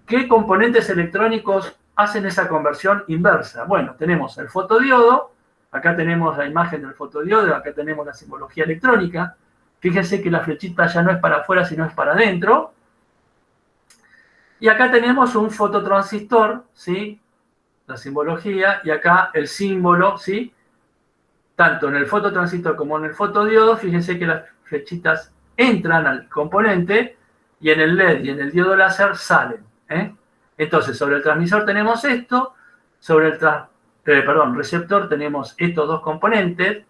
S1: ¿Qué componentes electrónicos hacen esa conversión inversa? Bueno, tenemos el fotodiodo. Acá tenemos la imagen del fotodiodo, acá tenemos la simbología electrónica. Fíjense que la flechita ya no es para afuera, sino es para adentro. Y acá tenemos un fototransistor, ¿sí? La simbología, y acá el símbolo, ¿sí? Tanto en el fototransistor como en el fotodiodo, fíjense que las flechitas entran al componente y en el LED y en el diodo láser salen. Entonces, sobre el transmisor tenemos esto, sobre receptor, tenemos estos dos componentes.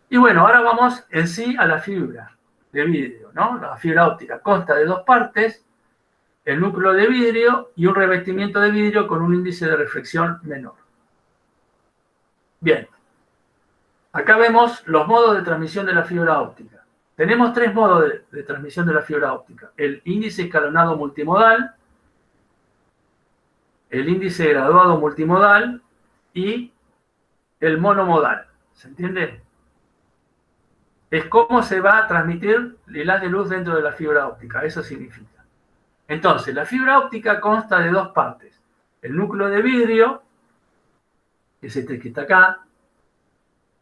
S1: Y bueno, ahora vamos en sí a la fibra de vidrio, ¿no? La fibra óptica consta de dos partes, el núcleo de vidrio y un revestimiento de vidrio con un índice de reflexión menor. Bien, acá vemos los modos de transmisión de la fibra óptica. Tenemos tres modos de transmisión de la fibra óptica: el índice escalonado multimodal, el índice graduado multimodal y el monomodal. ¿Se entiende? Es cómo se va a transmitir el haz de luz dentro de la fibra óptica. Eso significa. Entonces, la fibra óptica consta de dos partes: el núcleo de vidrio, que es este que está acá.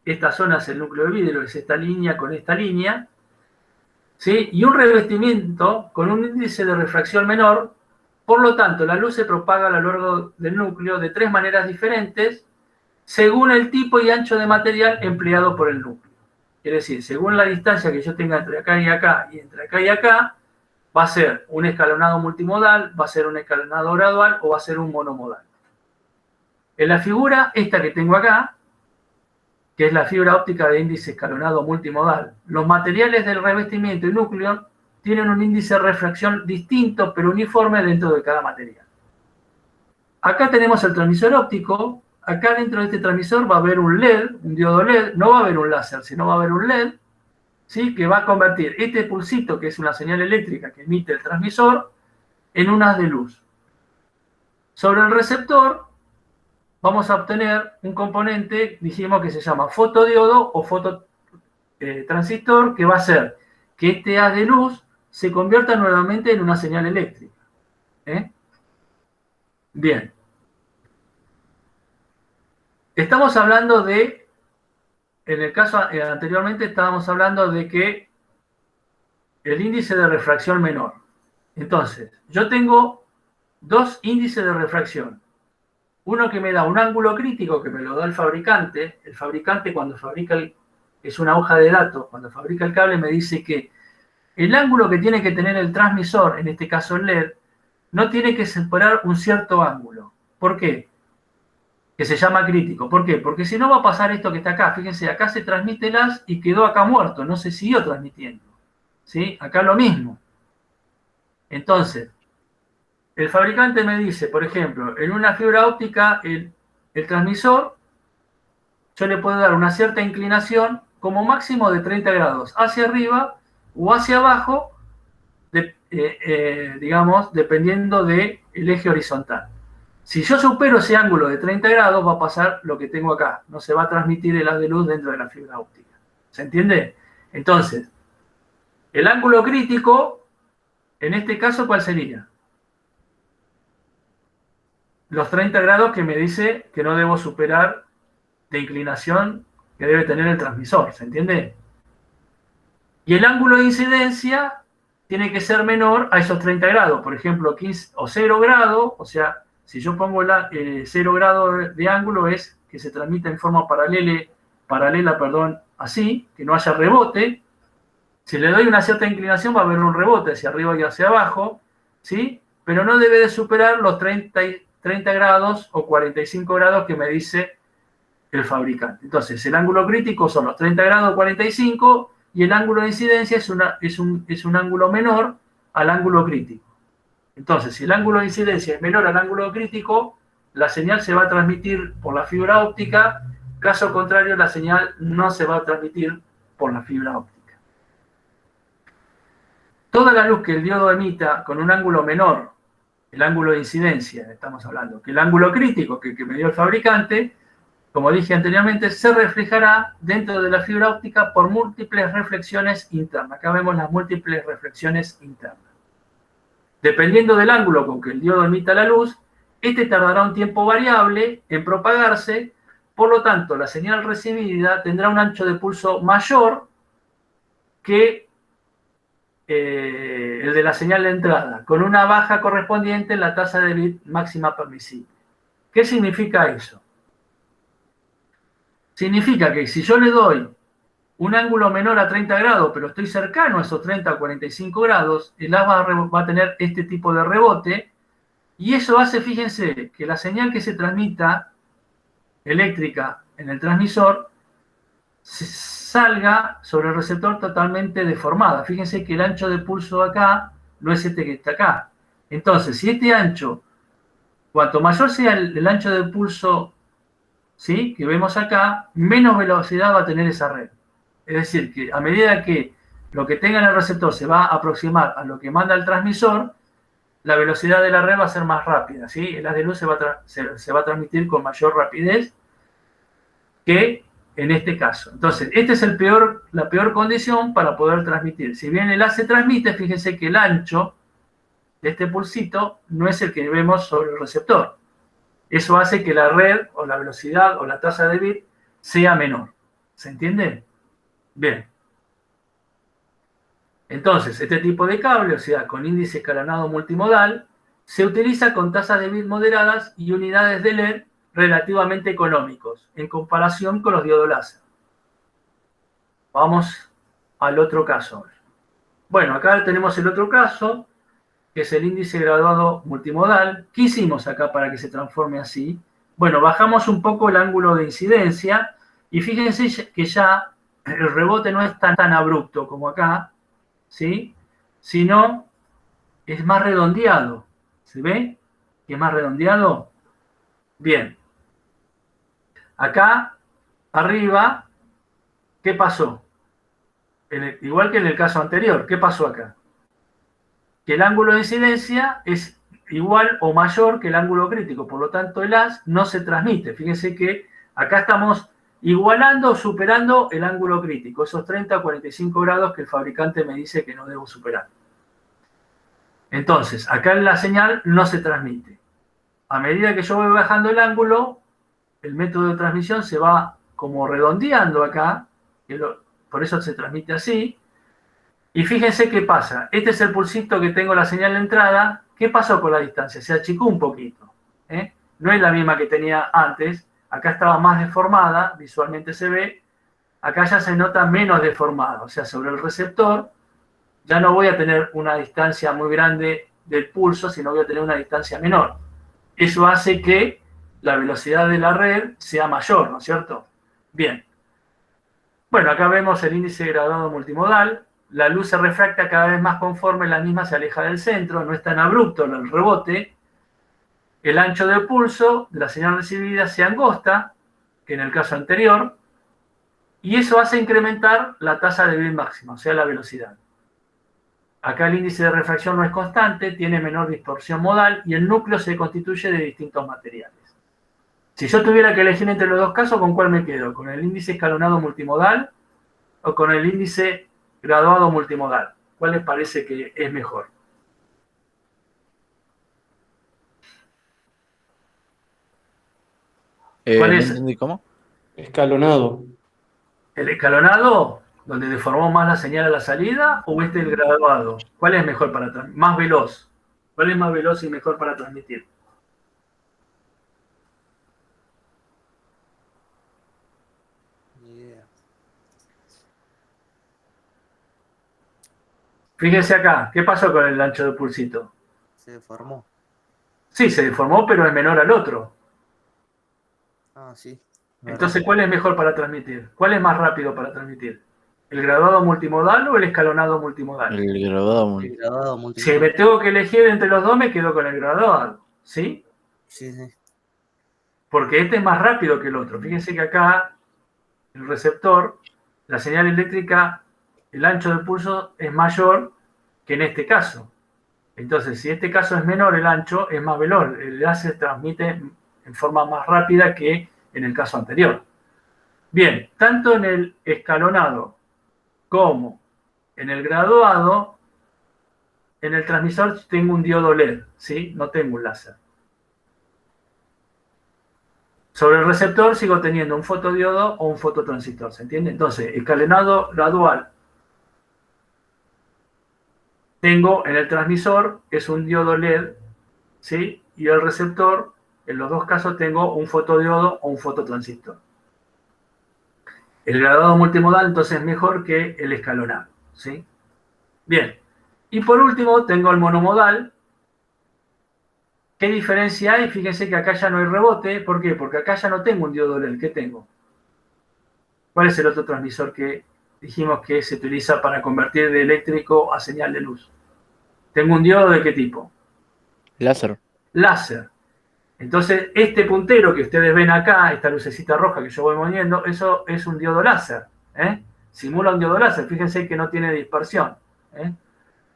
S1: Esta zona es el núcleo de vidrio, es esta línea con esta línea, ¿sí? Y un revestimiento con un índice de refracción menor. Por lo tanto, la luz se propaga a lo largo del núcleo de tres maneras diferentes, según el tipo y ancho de material empleado por el núcleo. Es decir, según la distancia que yo tenga entre acá y acá y entre acá y acá, va a ser un escalonado multimodal, va a ser un escalonado gradual o va a ser un monomodal. En la figura esta que tengo acá, que es la fibra óptica de índice escalonado multimodal, los materiales del revestimiento y núcleo tienen un índice de refracción distinto pero uniforme dentro de cada material. Acá tenemos el transmisor óptico. Acá dentro de este transmisor va a haber un LED, un diodo LED, no va a haber un láser, sino va a haber un LED, ¿sí? Que va a convertir este pulsito, que es una señal eléctrica que emite el transmisor, en un haz de luz. Sobre el receptor vamos a obtener un componente, dijimos, que se llama fotodiodo o fototransistor, que va a hacer que este haz de luz se convierta nuevamente en una señal eléctrica. Bien. Estamos hablando de, en el caso anteriormente estábamos hablando de que el índice de refracción menor. Entonces, yo tengo dos índices de refracción. Uno que me da un ángulo crítico, que me lo da el fabricante. El fabricante, cuando fabrica, es una hoja de datos, cuando fabrica el cable me dice que el ángulo que tiene que tener el transmisor, en este caso el LED, no tiene que superar un cierto ángulo. ¿Por qué? Que se llama crítico. ¿Por qué? Porque si no va a pasar esto que está acá. Fíjense, acá se transmite el haz y quedó acá muerto, no se siguió transmitiendo. ¿Sí? Acá lo mismo. Entonces, el fabricante me dice, por ejemplo, en una fibra óptica, el transmisor, yo le puedo dar una cierta inclinación como máximo de 30 grados hacia arriba o hacia abajo, digamos, dependiendo del eje horizontal. Si yo supero ese ángulo de 30 grados, va a pasar lo que tengo acá. No se va a transmitir el haz de luz dentro de la fibra óptica. ¿Se entiende? Entonces, el ángulo crítico, en este caso, ¿cuál sería? Los 30 grados que me dice que no debo superar de inclinación que debe tener el transmisor. ¿Se entiende? Y el ángulo de incidencia tiene que ser menor a esos 30 grados. Por ejemplo, 15 o 0 grados, o sea, si yo pongo 0 grados de ángulo es que se transmite en forma paralela, así, que no haya rebote. Si le doy una cierta inclinación va a haber un rebote hacia arriba y hacia abajo, ¿sí? Pero no debe de superar los 30 grados o 45 grados que me dice el fabricante. Entonces, el ángulo crítico son los 30 grados o 45 y el ángulo de incidencia es un ángulo menor al ángulo crítico. Entonces, si el ángulo de incidencia es menor al ángulo crítico, la señal se va a transmitir por la fibra óptica. Caso contrario, la señal no se va a transmitir por la fibra óptica. Toda la luz que el diodo emita con un ángulo menor, el ángulo de incidencia, estamos hablando, que el ángulo crítico que me dio el fabricante, como dije anteriormente, se reflejará dentro de la fibra óptica por múltiples reflexiones internas. Acá vemos las múltiples reflexiones internas. Dependiendo del ángulo con que el diodo emita la luz, este tardará un tiempo variable en propagarse, por lo tanto, la señal recibida tendrá un ancho de pulso mayor que el de la señal de entrada, con una baja correspondiente en la tasa de bit máxima permisible. ¿Qué significa eso? Significa que si yo le doy un ángulo menor a 30 grados, pero estoy cercano a esos 30 a 45 grados, el haz va a tener este tipo de rebote, y eso hace, fíjense, que la señal que se transmita eléctrica en el transmisor salga sobre el receptor totalmente deformada. Fíjense que el ancho de pulso acá no es este que está acá. Entonces, si este ancho, cuanto mayor sea el ancho de pulso, ¿sí?, que vemos acá, menos velocidad va a tener esa red. Es decir, que a medida que lo que tenga en el receptor se va a aproximar a lo que manda el transmisor, la velocidad de la red va a ser más rápida, ¿sí? El haz de luz se va a transmitir con mayor rapidez que en este caso. Entonces, esta es la peor condición para poder transmitir. Si bien el haz se transmite, fíjense que el ancho de este pulsito no es el que vemos sobre el receptor. Eso hace que la red o la velocidad o la tasa de bit sea menor. ¿Se entiende? Bien. Entonces, este tipo de cable, o sea, con índice escalonado multimodal, se utiliza con tasas de bit moderadas y unidades de LED relativamente económicos, en comparación con los diodos láser. Vamos al otro caso. Bueno, acá tenemos el otro caso, que es el índice graduado multimodal. ¿Qué hicimos acá para que se transforme así? Bueno, bajamos un poco el ángulo de incidencia y fíjense que ya el rebote no es tan abrupto como acá, ¿sí?, sino es más redondeado. ¿Se ve que es más redondeado? Bien. Acá, arriba, ¿qué pasó? Igual que en el caso anterior, ¿qué pasó acá? Que el ángulo de incidencia es igual o mayor que el ángulo crítico, por lo tanto el haz no se transmite. Fíjense que acá estamos igualando o superando el ángulo crítico, esos 30 o 45 grados que el fabricante me dice que no debo superar. Entonces, acá la señal no se transmite. A medida que yo voy bajando el ángulo, el método de transmisión se va como redondeando acá, por eso se transmite así. Y fíjense qué pasa. Este es el pulsito que tengo la señal de entrada. ¿Qué pasó con la distancia? Se achicó un poquito. No es la misma que tenía antes. Acá estaba más deformada, visualmente se ve. Acá ya se nota menos deformada. O sea, sobre el receptor ya no voy a tener una distancia muy grande del pulso, sino voy a tener una distancia menor. Eso hace que la velocidad de la red sea mayor, ¿no es cierto? Bien. Bueno, acá vemos el índice graduado multimodal. La luz se refracta cada vez más conforme la misma se aleja del centro, no es tan abrupto el rebote. El ancho de pulso de la señal recibida se angosta, que en el caso anterior, y eso hace incrementar la tasa de bit máxima, o sea, la velocidad. Acá el índice de refracción no es constante, tiene menor distorsión modal y el núcleo se constituye de distintos materiales. Si yo tuviera que elegir entre los dos casos, ¿con cuál me quedo? ¿Con el índice escalonado multimodal o con el índice graduado multimodal? ¿Cuál les parece que es mejor? ¿Cuál
S5: No
S1: es?
S5: entendí cómo.
S7: Escalonado.
S1: ¿El escalonado, donde deformó más la señal a la salida, o el graduado? ¿Cuál es mejor para transmitir? Más veloz. ¿Cuál es más veloz y mejor para transmitir?
S6: Ni idea.
S1: Fíjense acá, ¿qué pasó con el ancho de pulsito?
S6: Se deformó.
S1: Sí, se deformó, pero es menor al otro.
S6: Ah, sí.
S1: Entonces, ¿cuál es mejor para transmitir? ¿Cuál es más rápido para transmitir? ¿El graduado multimodal o el escalonado multimodal?
S5: El graduado
S6: El graduado
S1: Si
S6: multimodal.
S1: me tengo que elegir entre los dos, me quedo con el graduado, ¿sí?
S6: Sí, sí.
S1: Porque este es más rápido que el otro. Fíjense que acá, el receptor, la señal eléctrica, el ancho del pulso es mayor que en este caso. Entonces, si este caso es menor, el ancho es más veloz. El láser transmite en forma más rápida que en el caso anterior. Bien, tanto en el escalonado como en el graduado, en el transmisor tengo un diodo LED, ¿sí? No tengo un láser. Sobre el receptor sigo teniendo un fotodiodo o un fototransistor, ¿se entiende? Entonces, escalonado gradual. Tengo en el transmisor, es un diodo LED, ¿sí? Y el receptor, en los dos casos tengo un fotodiodo o un fototransistor. El graduado multimodal entonces es mejor que el escalonado, ¿sí? Bien. Y por último tengo el monomodal, ¿Qué diferencia hay? Fíjense que acá ya no hay rebote. ¿Por qué? Porque acá ya no tengo un diodo LED. ¿Qué tengo? ¿Cuál es el otro transmisor que dijimos que se utiliza para convertir de eléctrico a señal de luz? ¿Tengo un diodo de qué tipo?
S5: Láser.
S1: Láser. Entonces, este puntero que ustedes ven acá, esta lucecita roja que yo voy moviendo, eso es un diodo láser. Simula un diodo láser. Fíjense que no tiene dispersión.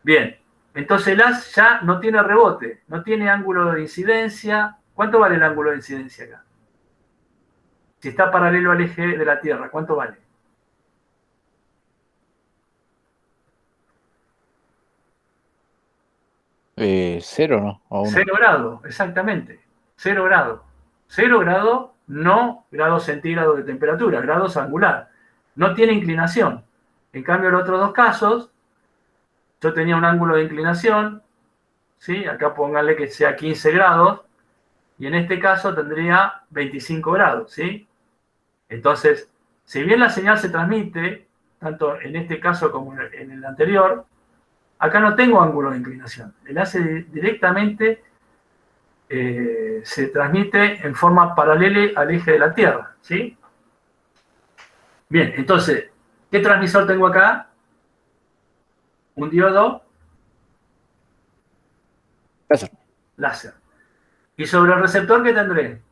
S1: Bien. Entonces el haz ya no tiene rebote, no tiene ángulo de incidencia. ¿Cuánto vale el ángulo de incidencia acá? Si está paralelo al eje de la Tierra, ¿cuánto vale?
S5: ¿Cero, no? ¿O 1?
S1: 0 grados, exactamente. 0 grados. 0 grado, no grados centígrados de temperatura, grados angular. No tiene inclinación. En cambio, en los otros dos casos, yo tenía un ángulo de inclinación, ¿sí? Acá pónganle que sea 15 grados, y en este caso tendría 25 grados, ¿sí? Entonces, si bien la señal se transmite, tanto en este caso como en el anterior, acá no tengo ángulo de inclinación. El enlace directamente se transmite en forma paralela al eje de la Tierra, ¿sí? Bien, entonces, ¿qué transmisor tengo acá? Un diodo
S5: Láser.
S1: láser. ¿Y sobre el receptor qué tendré?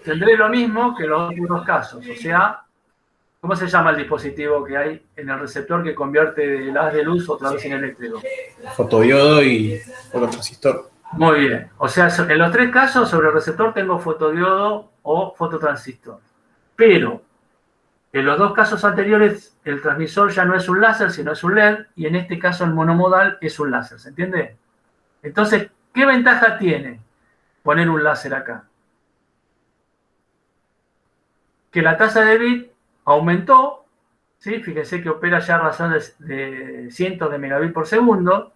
S1: Tendré lo mismo que los otros casos, o sea, ¿cómo se llama el dispositivo que hay en el receptor que convierte el haz de luz otra vez en eléctrico?
S7: Fotodiodo y fototransistor.
S1: Muy bien. O sea, en los tres casos sobre el receptor tengo fotodiodo o fototransistor. Pero en los dos casos anteriores el transmisor ya no es un láser, sino es un LED, y en este caso el monomodal es un láser. ¿Se entiende? Entonces, ¿qué ventaja tiene poner un láser acá? Que la tasa de bit aumentó, ¿sí? Fíjense que opera ya a razón de cientos de megabits por segundo,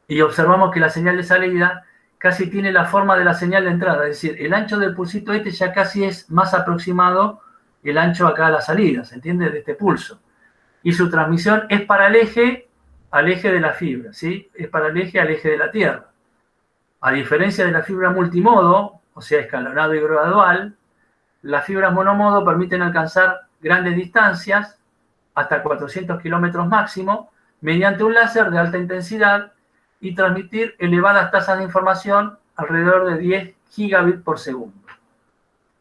S1: y observamos que la señal de salida casi tiene la forma de la señal de entrada, es decir, el ancho del pulsito este ya casi es más aproximado el ancho acá a la salida, ¿se entiende? De este pulso. Y su transmisión es para el eje al eje de la fibra, ¿sí? Es para el eje al eje de la Tierra. A diferencia de la fibra multimodo, o sea, escalonado y gradual, las fibras monomodo permiten alcanzar grandes distancias, hasta 400 kilómetros máximo, mediante un láser de alta intensidad y transmitir elevadas tasas de información alrededor de 10 gigabits por segundo.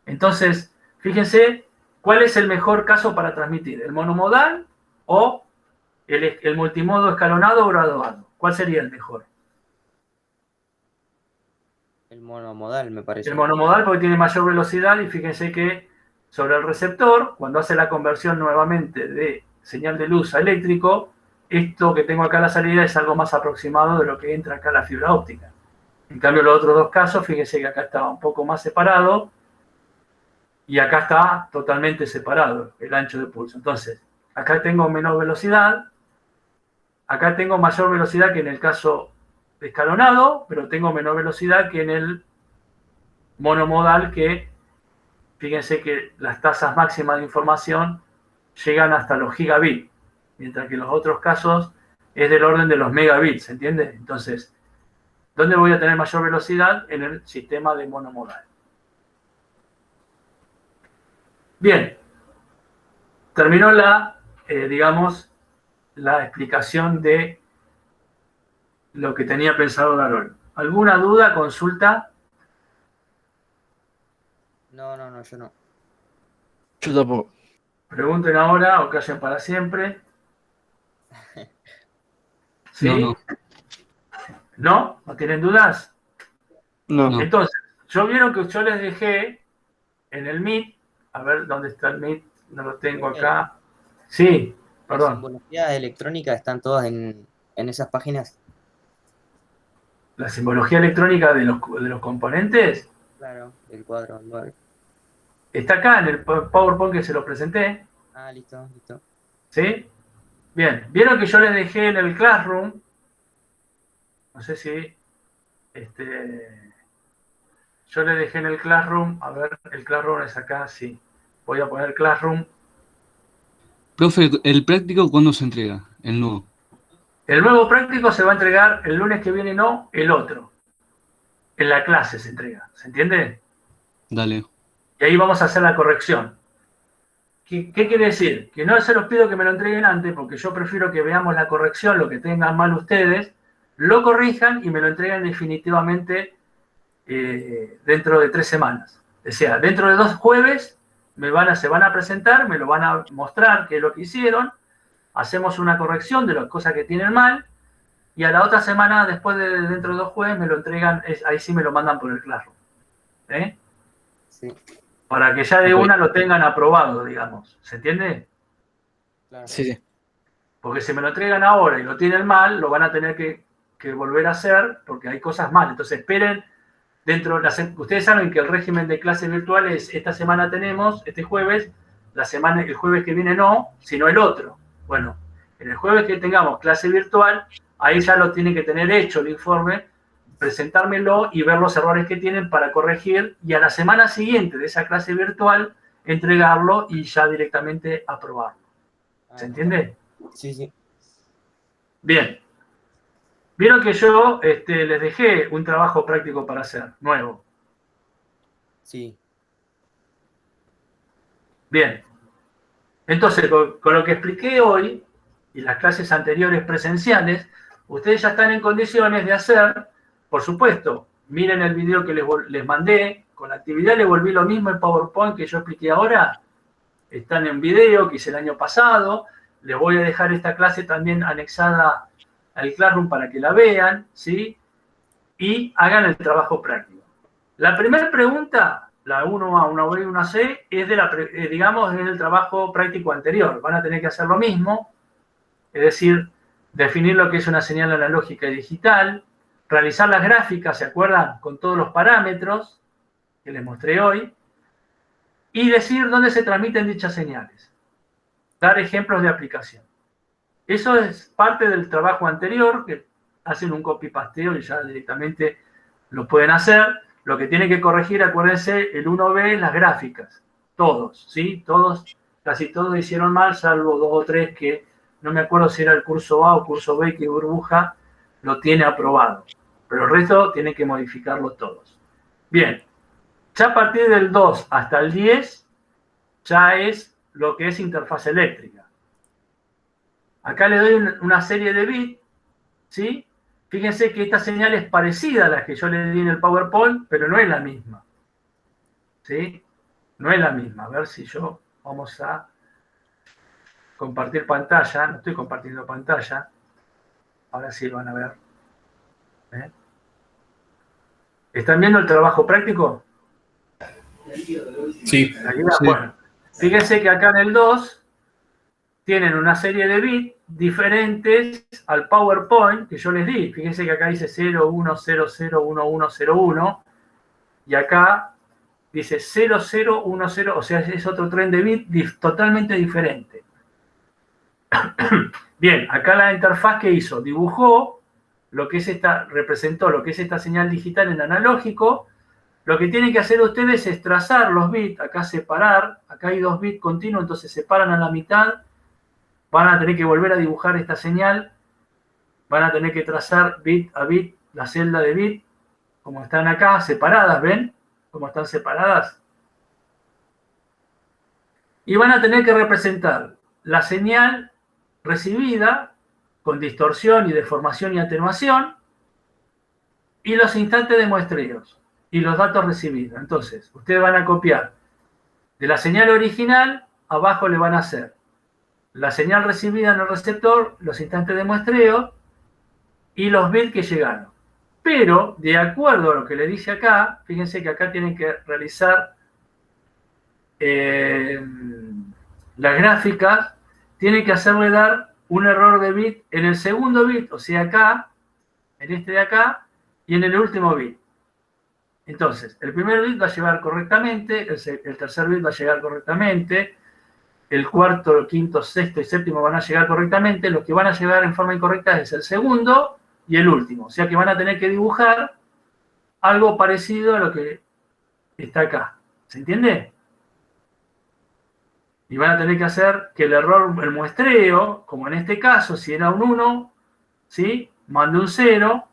S1: Entonces, fíjense, ¿cuál es el mejor caso para transmitir? ¿El monomodal o el multimodo escalonado o graduado? ¿Cuál sería el mejor?
S6: El monomodal, me parece.
S1: El monomodal porque tiene mayor velocidad, y fíjense que sobre el receptor, cuando hace la conversión nuevamente de señal de luz a eléctrico, esto que tengo acá a la salida es algo más aproximado de lo que entra acá a la fibra óptica. En cambio, los otros dos casos, fíjense que acá estaba un poco más separado y acá está totalmente separado el ancho de pulso. Entonces, acá tengo menor velocidad, acá tengo mayor velocidad que en el caso escalonado, pero tengo menor velocidad que en el monomodal, que fíjense que las tasas máximas de información llegan hasta los gigabits, mientras que en los otros casos es del orden de los megabits, ¿se entiende? Entonces, ¿dónde voy a tener mayor velocidad? En el sistema de monomodal. Bien, terminó digamos, la explicación de lo que tenía pensado dar hoy. ¿Alguna duda, consulta?
S6: No, yo no.
S5: Yo tampoco.
S1: Pregunten ahora o callen para siempre. ¿Sí?
S4: No.
S1: ¿No? ¿No tienen dudas?
S5: No.
S1: Entonces, yo vieron que yo les dejé en el Meet, a ver dónde está el Meet, no lo tengo acá. Sí,
S6: Las
S1: perdón.
S6: simbologías electrónicas están todas en esas páginas.
S1: La simbología electrónica de los componentes
S6: Claro, el cuadro 9.
S1: está acá en el PowerPoint que se lo presenté.
S6: Ah, listo.
S1: ¿Sí? Bien, vieron que yo les dejé en el Classroom, no sé si, yo les dejé en el Classroom, a ver, el Classroom es acá, sí. Voy a poner Classroom.
S4: Profe, ¿el práctico cuándo se entrega? El nuevo.
S1: El nuevo práctico se va a entregar el lunes que viene, no el otro. En la clase se entrega, ¿se entiende?
S4: Dale.
S1: Y ahí vamos a hacer la corrección. ¿Qué quiere decir? Que no se los pido que me lo entreguen antes, porque yo prefiero que veamos la corrección, lo que tengan mal ustedes, lo corrijan y me lo entreguen definitivamente dentro de 3 semanas. O sea, dentro de 2 jueves se van a presentar, me lo van a mostrar qué es lo que hicieron, hacemos una corrección de las cosas que tienen mal, y a la otra semana, después de dentro de 2 jueves, me lo entregan, ahí sí me lo mandan por el Classroom. ¿Eh?
S6: Sí,
S1: Para que ya de
S5: Ok.
S1: una lo tengan aprobado, digamos. ¿Se entiende?
S6: claro.
S5: Sí, sí.
S1: Porque si me lo entregan ahora y lo tienen mal, lo van a tener que volver a hacer porque hay cosas mal. Entonces esperen ustedes saben que el régimen de clase virtual es, esta semana tenemos, este jueves, el jueves que viene no, sino el otro. Bueno, en el jueves que tengamos clase virtual, ahí ya lo tienen que tener hecho el informe, presentármelo y ver los errores que tienen para corregir, y a la semana siguiente de esa clase virtual entregarlo y ya directamente aprobarlo. ¿Se entiende?
S6: Sí, sí.
S1: Bien. Vieron que yo les dejé un trabajo práctico para hacer, nuevo.
S6: Sí.
S1: Bien. Entonces, con lo que expliqué hoy y las clases anteriores presenciales, ustedes ya están en condiciones de hacer, por supuesto, miren el video que les mandé, con la actividad le volví lo mismo en PowerPoint que yo expliqué ahora, están en video que hice el año pasado, les voy a dejar esta clase también anexada al Classroom para que la vean, ¿sí? Y hagan el trabajo práctico. La primera pregunta, la 1A, 1B y 1C, es digamos, del trabajo práctico anterior. Van a tener que hacer lo mismo, es decir, definir lo que es una señal analógica y digital, realizar las gráficas, ¿se acuerdan? Con todos los parámetros que les mostré hoy, y decir dónde se transmiten dichas señales. Dar ejemplos de aplicación. Eso es parte del trabajo anterior, que hacen un copy-pasteo y ya directamente lo pueden hacer. Lo que tienen que corregir, acuérdense, el 1B es las gráficas. Todos, ¿sí? Casi todos hicieron mal, salvo 2 o 3 que no me acuerdo si era el curso A o curso B, que Burbuja lo tiene aprobado. Pero el resto tienen que modificarlo todos. Bien, ya a partir del 2 hasta el 10, ya es lo que es interfaz eléctrica. Acá le doy una serie de bits, ¿sí? Fíjense que esta señal es parecida a la que yo le di en el PowerPoint, pero no es la misma. ¿Sí? No es la misma. A ver si vamos a compartir pantalla. No estoy compartiendo pantalla. Ahora sí lo van a ver. ¿Eh? ¿Están viendo el trabajo práctico?
S7: Sí.
S1: Aquí,
S4: Sí.
S1: bueno, fíjense que acá en el 2 tienen una serie de bits diferentes al PowerPoint que yo les di. Fíjense que acá dice 01001101 y acá dice 0010, o sea, es otro tren de bits totalmente diferente. Bien, acá la interfaz que hizo, dibujó lo que es representó lo que es esta señal digital en analógico. Lo que tienen que hacer ustedes es trazar los bits, acá separar, acá hay 2 bits continuos, entonces separan a la mitad. Van a tener que volver a dibujar esta señal, van a tener que trazar bit a bit la celda de bit, como están acá, separadas, ¿ven? Cómo están separadas. Y van a tener que representar la señal recibida con distorsión y deformación y atenuación y los instantes de muestreos y los datos recibidos. Entonces, ustedes van a copiar de la señal original, abajo le van a hacer la señal recibida en el receptor, los instantes de muestreo y los bits que llegaron. Pero, de acuerdo a lo que le dice acá, fíjense que acá tienen que realizar las gráficas, tienen que hacerle dar un error de bit en el segundo bit, o sea acá, en este de acá, y en el último bit. Entonces, el primer bit va a llegar correctamente, el tercer bit va a llegar correctamente, el cuarto, el quinto, sexto y séptimo van a llegar correctamente, los que van a llegar en forma incorrecta es el segundo y el último. O sea que van a tener que dibujar algo parecido a lo que está acá. ¿Se entiende? Y van a tener que hacer que el error, el muestreo, como en este caso, si era un 1, ¿sí? Mande un 0,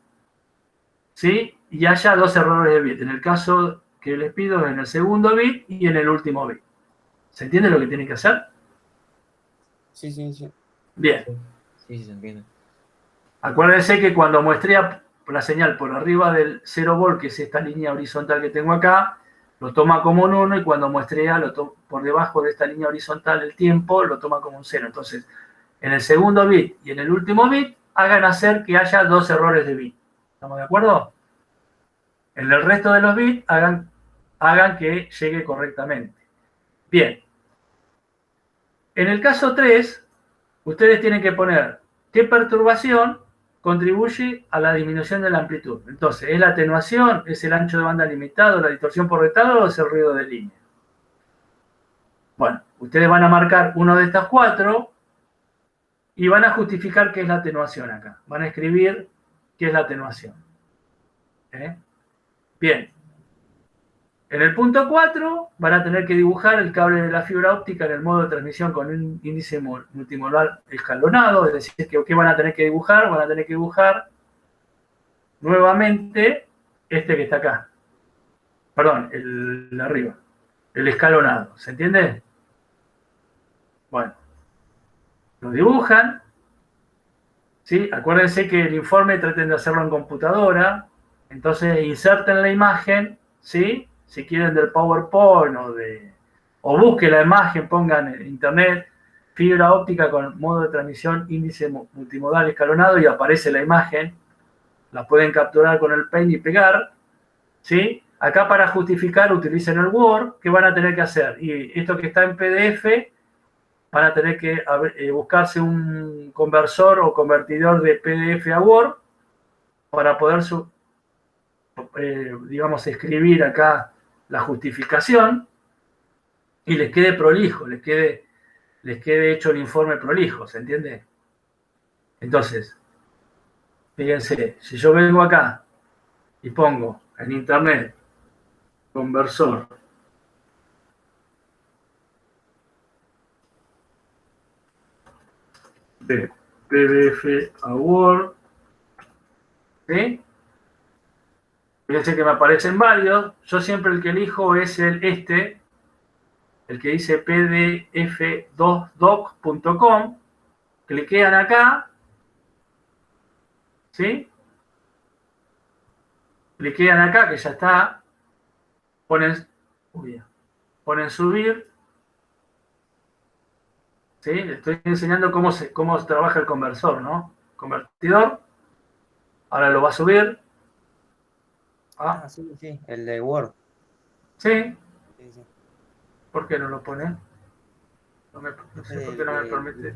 S1: ¿sí? Y haya 2 errores de bit. En el caso que les pido en el segundo bit y en el último bit. ¿Se entiende lo que tienen que hacer?
S6: Sí, sí, sí.
S1: Bien.
S8: Sí, se entiende.
S1: Acuérdense que cuando muestré la señal por arriba del 0 volt, que es esta línea horizontal que tengo acá, lo toma como un 1 y cuando muestrea por debajo de esta línea horizontal el tiempo, lo toma como un 0. Entonces, en el segundo bit y en el último bit, hagan hacer que haya 2 errores de bit. ¿Estamos de acuerdo? En el resto de los bits, hagan que llegue correctamente. Bien. En el caso 3, ustedes tienen que poner qué perturbación contribuye a la disminución de la amplitud. Entonces, ¿es la atenuación? ¿Es el ancho de banda limitado? ¿La distorsión por retado? ¿O es el ruido de línea? Bueno, ustedes van a marcar uno de estas 4 y van a justificar qué es la atenuación acá. Van a escribir qué es la atenuación. Bien. En el punto 4 van a tener que dibujar el cable de la fibra óptica en el modo de transmisión con un índice multimodal escalonado, es decir, que ¿qué van a tener que dibujar? Van a tener que dibujar nuevamente este que está acá. Perdón, el de arriba. El escalonado. ¿Se entiende? Bueno. Lo dibujan. ¿Sí? Acuérdense que el informe traten de hacerlo en computadora. Entonces inserten la imagen, ¿sí? Si quieren del PowerPoint o busquen la imagen, pongan en internet fibra óptica con modo de transmisión índice multimodal escalonado y aparece la imagen. La pueden capturar con el pen y pegar, ¿sí? Acá para justificar utilicen el Word. ¿Qué van a tener que hacer? Y esto que está en PDF, van a tener que buscarse un conversor o convertidor de PDF a Word para poder, digamos, escribir acá la justificación y les quede prolijo, les quede hecho el informe prolijo, ¿se entiende? Entonces, fíjense, si yo vengo acá y pongo en internet conversor de PDF a Word, ¿sí? Fíjense que me aparecen varios. Yo siempre el que elijo es el que dice pdf2doc.com. Cliquean acá, ¿sí? Cliquean acá, que ya está. Ponen subir. ¿Sí? Les estoy enseñando cómo trabaja el conversor, ¿no? Convertidor. Ahora lo va a subir.
S6: Ah, sí, sí, el de Word.
S1: ¿Sí?
S6: Sí, sí.
S1: ¿Por qué no lo pone? No sé por qué no me permite.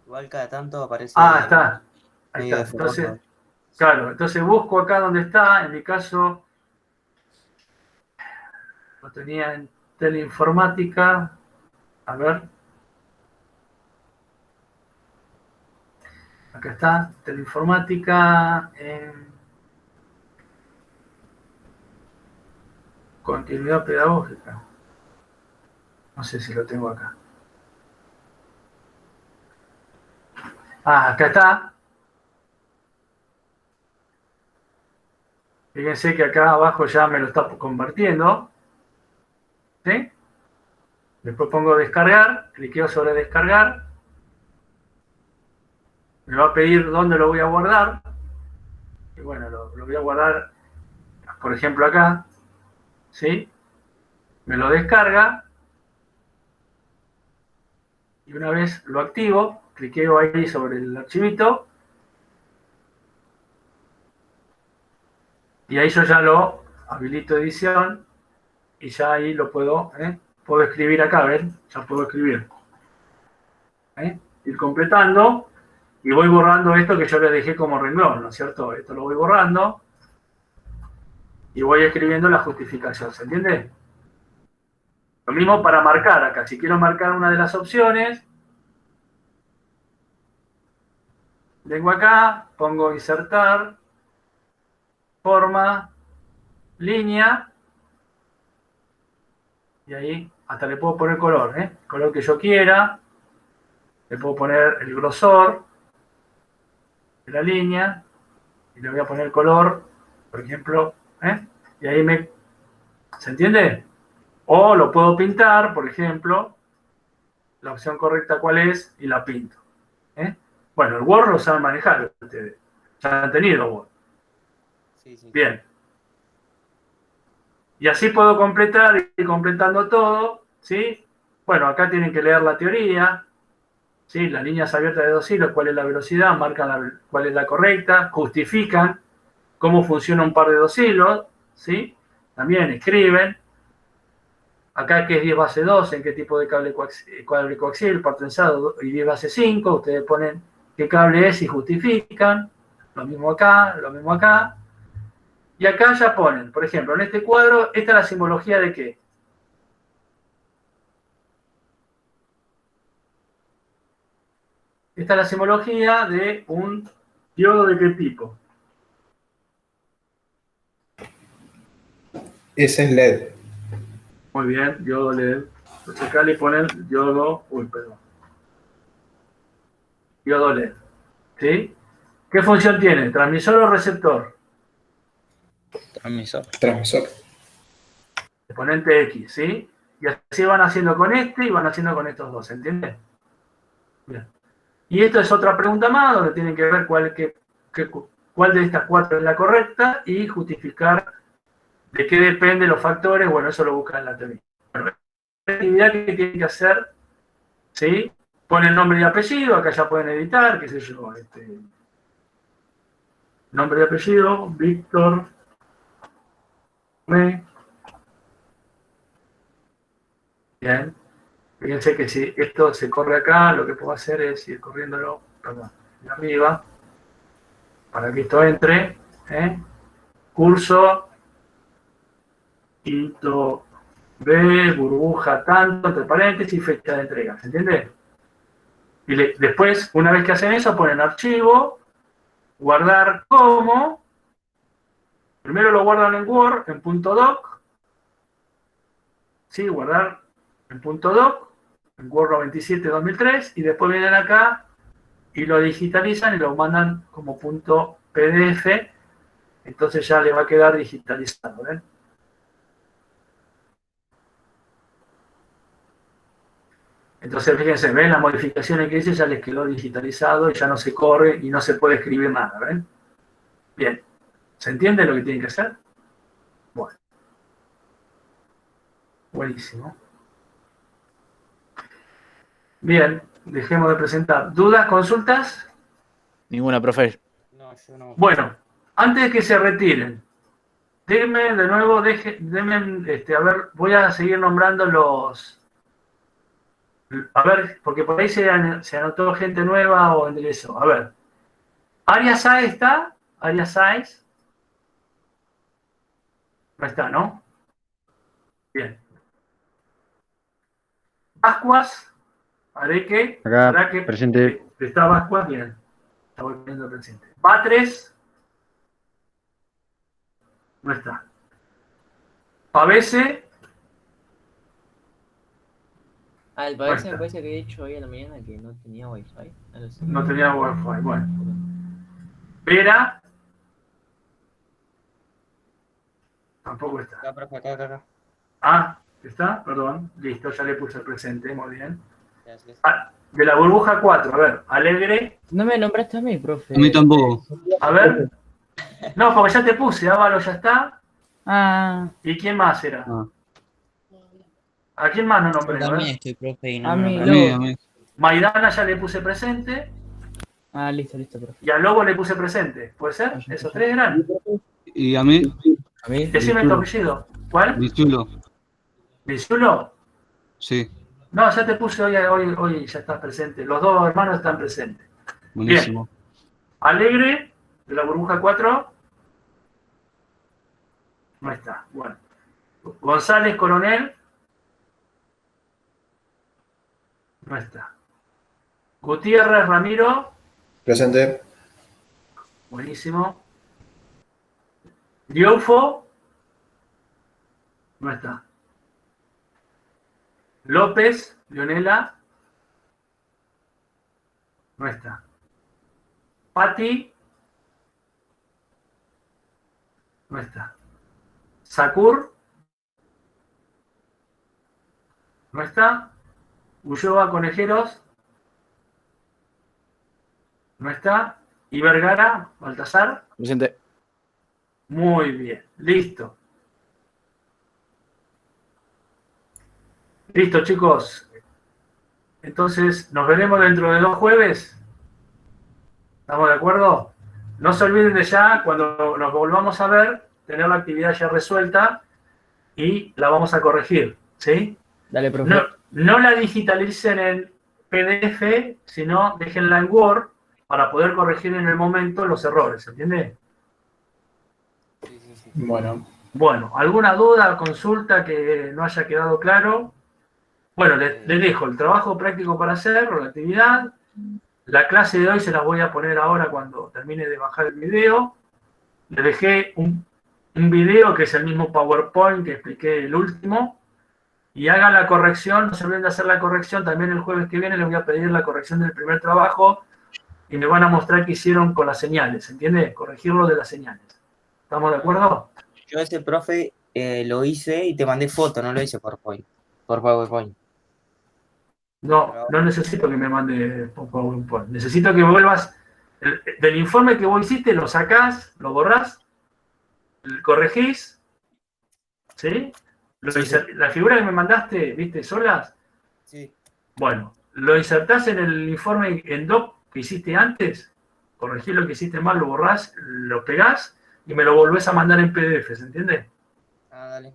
S6: Igual cada tanto aparece.
S1: Ah, está. Ahí
S6: medio
S1: está. Entonces,
S6: deformado.
S1: claro, entonces busco acá donde está. En mi caso, lo tenía en teleinformática. A ver. Acá está, teleinformática. Continuidad pedagógica. No sé si lo tengo acá. Ah, acá está. Fíjense que acá abajo ya me lo está convirtiendo. ¿Sí? Después pongo descargar, cliqueo sobre descargar. Me va a pedir dónde lo voy a guardar. Y bueno, lo voy a guardar, por ejemplo, acá. ¿Sí? Me lo descarga. Y una vez lo activo, cliqueo ahí sobre el archivito. Y ahí yo ya lo habilito edición. Y ya ahí lo puedo escribir acá, ¿ven? Ya puedo escribir. Ir completando. Y voy borrando esto que yo les dejé como renglón, ¿no es cierto? Esto lo voy borrando. Y voy escribiendo la justificación, ¿se entiende? Lo mismo para marcar acá. Si quiero marcar una de las opciones, vengo acá, pongo insertar, forma, línea, y ahí hasta le puedo poner color, el color que yo quiera, le puedo poner el grosor, de la línea y le voy a poner color, por ejemplo, y ahí ¿se entiende? O lo puedo pintar, por ejemplo, la opción correcta cuál es y la pinto. Bueno, el Word lo saben manejar ustedes, ya han tenido Word.
S6: Sí, sí.
S1: Bien. Y así puedo completar, ir completando todo, ¿sí? Bueno, acá tienen que leer la teoría, ¿sí? Las líneas abiertas de dos hilos, cuál es la velocidad, marcan cuál es la correcta, justifican cómo funciona un par de dos hilos, ¿sí? También escriben. Acá que es 10 base 2, en qué tipo de cable coaxial, par trenzado y 10 base 5, ustedes ponen qué cable es y justifican. Lo mismo acá, lo mismo acá. Y acá ya ponen, por ejemplo, en este cuadro, esta es la simbología de qué. Esta es la simbología de un diodo de qué tipo.
S7: Ese es LED.
S1: Muy bien, diodo LED. Entonces acá le ponen diodo, diodo LED. ¿Sí? ¿Qué función tiene? ¿Transmisor o receptor?
S6: Transmisor.
S7: Transmisor.
S1: Exponente X, ¿sí? Y así van haciendo con este y van haciendo con estos dos, ¿entiendes? Bien. Y esto es otra pregunta más, donde tienen que ver cuál de estas cuatro es la correcta y justificar de qué dependen los factores. Bueno, eso lo buscan en la teoría. Bueno, la actividad que tienen que hacer, ¿sí? Ponen nombre y apellido, acá ya pueden editar, qué sé yo, nombre y apellido, Víctor, bien. Fíjense que si esto se corre acá, lo que puedo hacer es ir corriéndolo, perdón, de arriba, para que esto entre, curso, hito B, burbuja tanto, entre paréntesis, fecha de entrega, ¿se entiende? Y después, una vez que hacen eso, ponen archivo, guardar como, primero lo guardan en Word, en .doc, ¿sí? Guardar en .doc, en Word 97-2003, y después vienen acá y lo digitalizan y lo mandan como .pdf, entonces ya le va a quedar digitalizado, ¿ven? Entonces, fíjense, ven las modificaciones que hice, ya les quedó digitalizado y ya no se corre y no se puede escribir nada, ¿ven? Bien, ¿se entiende lo que tienen que hacer? Bueno, buenísimo. Bien, dejemos de presentar. ¿Dudas, consultas?
S5: Ninguna, profe.
S6: No, yo no.
S1: Bueno, antes de que se retiren, denme de nuevo, denme, a ver, voy a seguir nombrando a ver, porque por ahí se anotó gente nueva o enderezó. A ver, ¿Arias Sáez está? ¿Arias Sáez? No está, ¿no? Bien. Ascuas, Areque,
S8: Acá,
S1: ¿será que
S8: presente.
S1: está Ascuas? Bien, está volviendo presente. Batres, no está. Pavese,
S9: El
S1: no
S9: pavese me
S1: está.
S9: parece que he dicho hoy a la mañana que no tenía wifi. No lo sé.
S1: No tenía Wi-Fi, bueno. Vera, tampoco está.
S6: Acá, profe, acá.
S1: Ah, ¿está? Perdón, listo, ya le puse el presente, muy bien.
S6: Gracias.
S1: De la burbuja 4, a ver, Alegre,
S2: No me nombraste a mí, profe.
S4: A mí tampoco.
S1: a ver. No, porque ya te puse, Ávalo ya está.
S2: Ah,
S1: ¿Y quién más era?
S4: Ah,
S1: ¿A quién más no
S6: Yo
S1: nombré? A
S6: también
S1: ver.
S6: estoy, profe, y
S2: a
S6: no me
S2: mí,
S4: a
S6: nombraron.
S4: mí,
S2: Lobo.
S4: a mí.
S1: Maidana ya le puse presente.
S2: Ah, listo, profe.
S1: Y a Lobo le puse presente. ¿Puede ser? ¿Esos tres eran?
S4: Y a mí,
S2: A mí,
S1: Decime tu apellido. ¿Cuál?
S4: Dichulo.
S1: ¿Vizulo?
S4: Sí,
S1: No, ya te puse hoy ya estás presente. Los dos hermanos están presentes.
S4: buenísimo.
S1: Alegre, de la burbuja 4. No está. Bueno. González Coronel. No está. Gutiérrez Ramiro.
S7: Presente.
S1: Buenísimo. Diofo. No está. López, Leonela. No está. Pati. No está. Sakur. No está. Ulloa Conejeros. No está. Y Vergara, Baltasar.
S5: Presente.
S1: Muy bien. Listo. Listo, chicos. Entonces, nos veremos dentro de 2 jueves. ¿Estamos de acuerdo? No se olviden de ya, cuando nos volvamos a ver, tener la actividad ya resuelta y la vamos a corregir, ¿sí?
S2: Dale, profe.
S1: No la digitalicen en PDF, sino déjenla en Word para poder corregir en el momento los errores, ¿entiende?
S7: Bueno,
S1: Bueno, ¿alguna duda, consulta que no haya quedado claro? Bueno, les dejo el trabajo práctico para hacer, o la actividad. La clase de hoy se las voy a poner ahora cuando termine de bajar el video. Les dejé un video que es el mismo PowerPoint que expliqué el último. Y hagan la corrección, no se olviden de hacer la corrección. También el jueves que viene les voy a pedir la corrección del primer trabajo y me van a mostrar qué hicieron con las señales, ¿entiende? Corregirlo de las señales. ¿Estamos de acuerdo?
S6: Yo ese profe lo hice y te mandé foto, no lo hice por PowerPoint.
S1: No, no necesito que me mande por PowerPoint. Necesito que vuelvas del informe que vos hiciste, lo sacás, lo borrás, corregís, ¿sí? La figura que me mandaste, ¿viste? ¿Solas?
S6: Sí.
S1: Bueno, lo insertás en el informe en doc que hiciste antes, corregís lo que hiciste mal, lo borrás, lo pegás y me lo volvés a mandar en PDF, ¿se entiende?
S6: Ah, dale.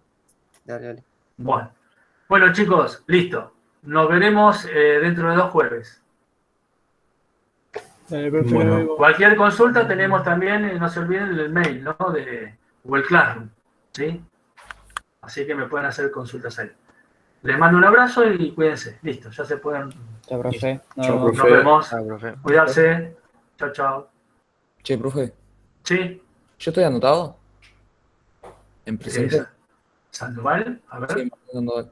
S6: Dale.
S1: Bueno, chicos, listo. Nos veremos dentro de 2 jueves.
S2: Dale, profe.
S7: Bueno.
S1: Cualquier consulta tenemos también, no se olviden del mail, ¿no? De Google Classroom, ¿sí? Así que me pueden hacer consultas ahí. Les mando un abrazo y cuídense. Listo, ya se pueden.
S2: Chao, profe.
S7: Chao,
S2: vemos.
S1: Nos vemos.
S5: Ah, profe.
S1: Cuidarse. Chao, chao.
S8: Che, profe,
S1: Sí.
S8: ¿yo estoy anotado? ¿En presente?
S1: Sandoval, a ver.
S8: Sí, Sandoval.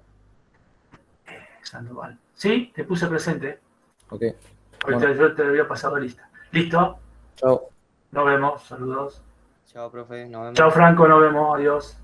S1: Sandoval. Sí, te puse presente.
S8: Ok,
S1: Ahorita
S8: bueno.
S1: yo te había pasado lista. Listo.
S8: Chao.
S1: Nos vemos. Saludos.
S6: Chao, profe, nos vemos.
S1: Chao, Franco. Nos vemos. Adiós.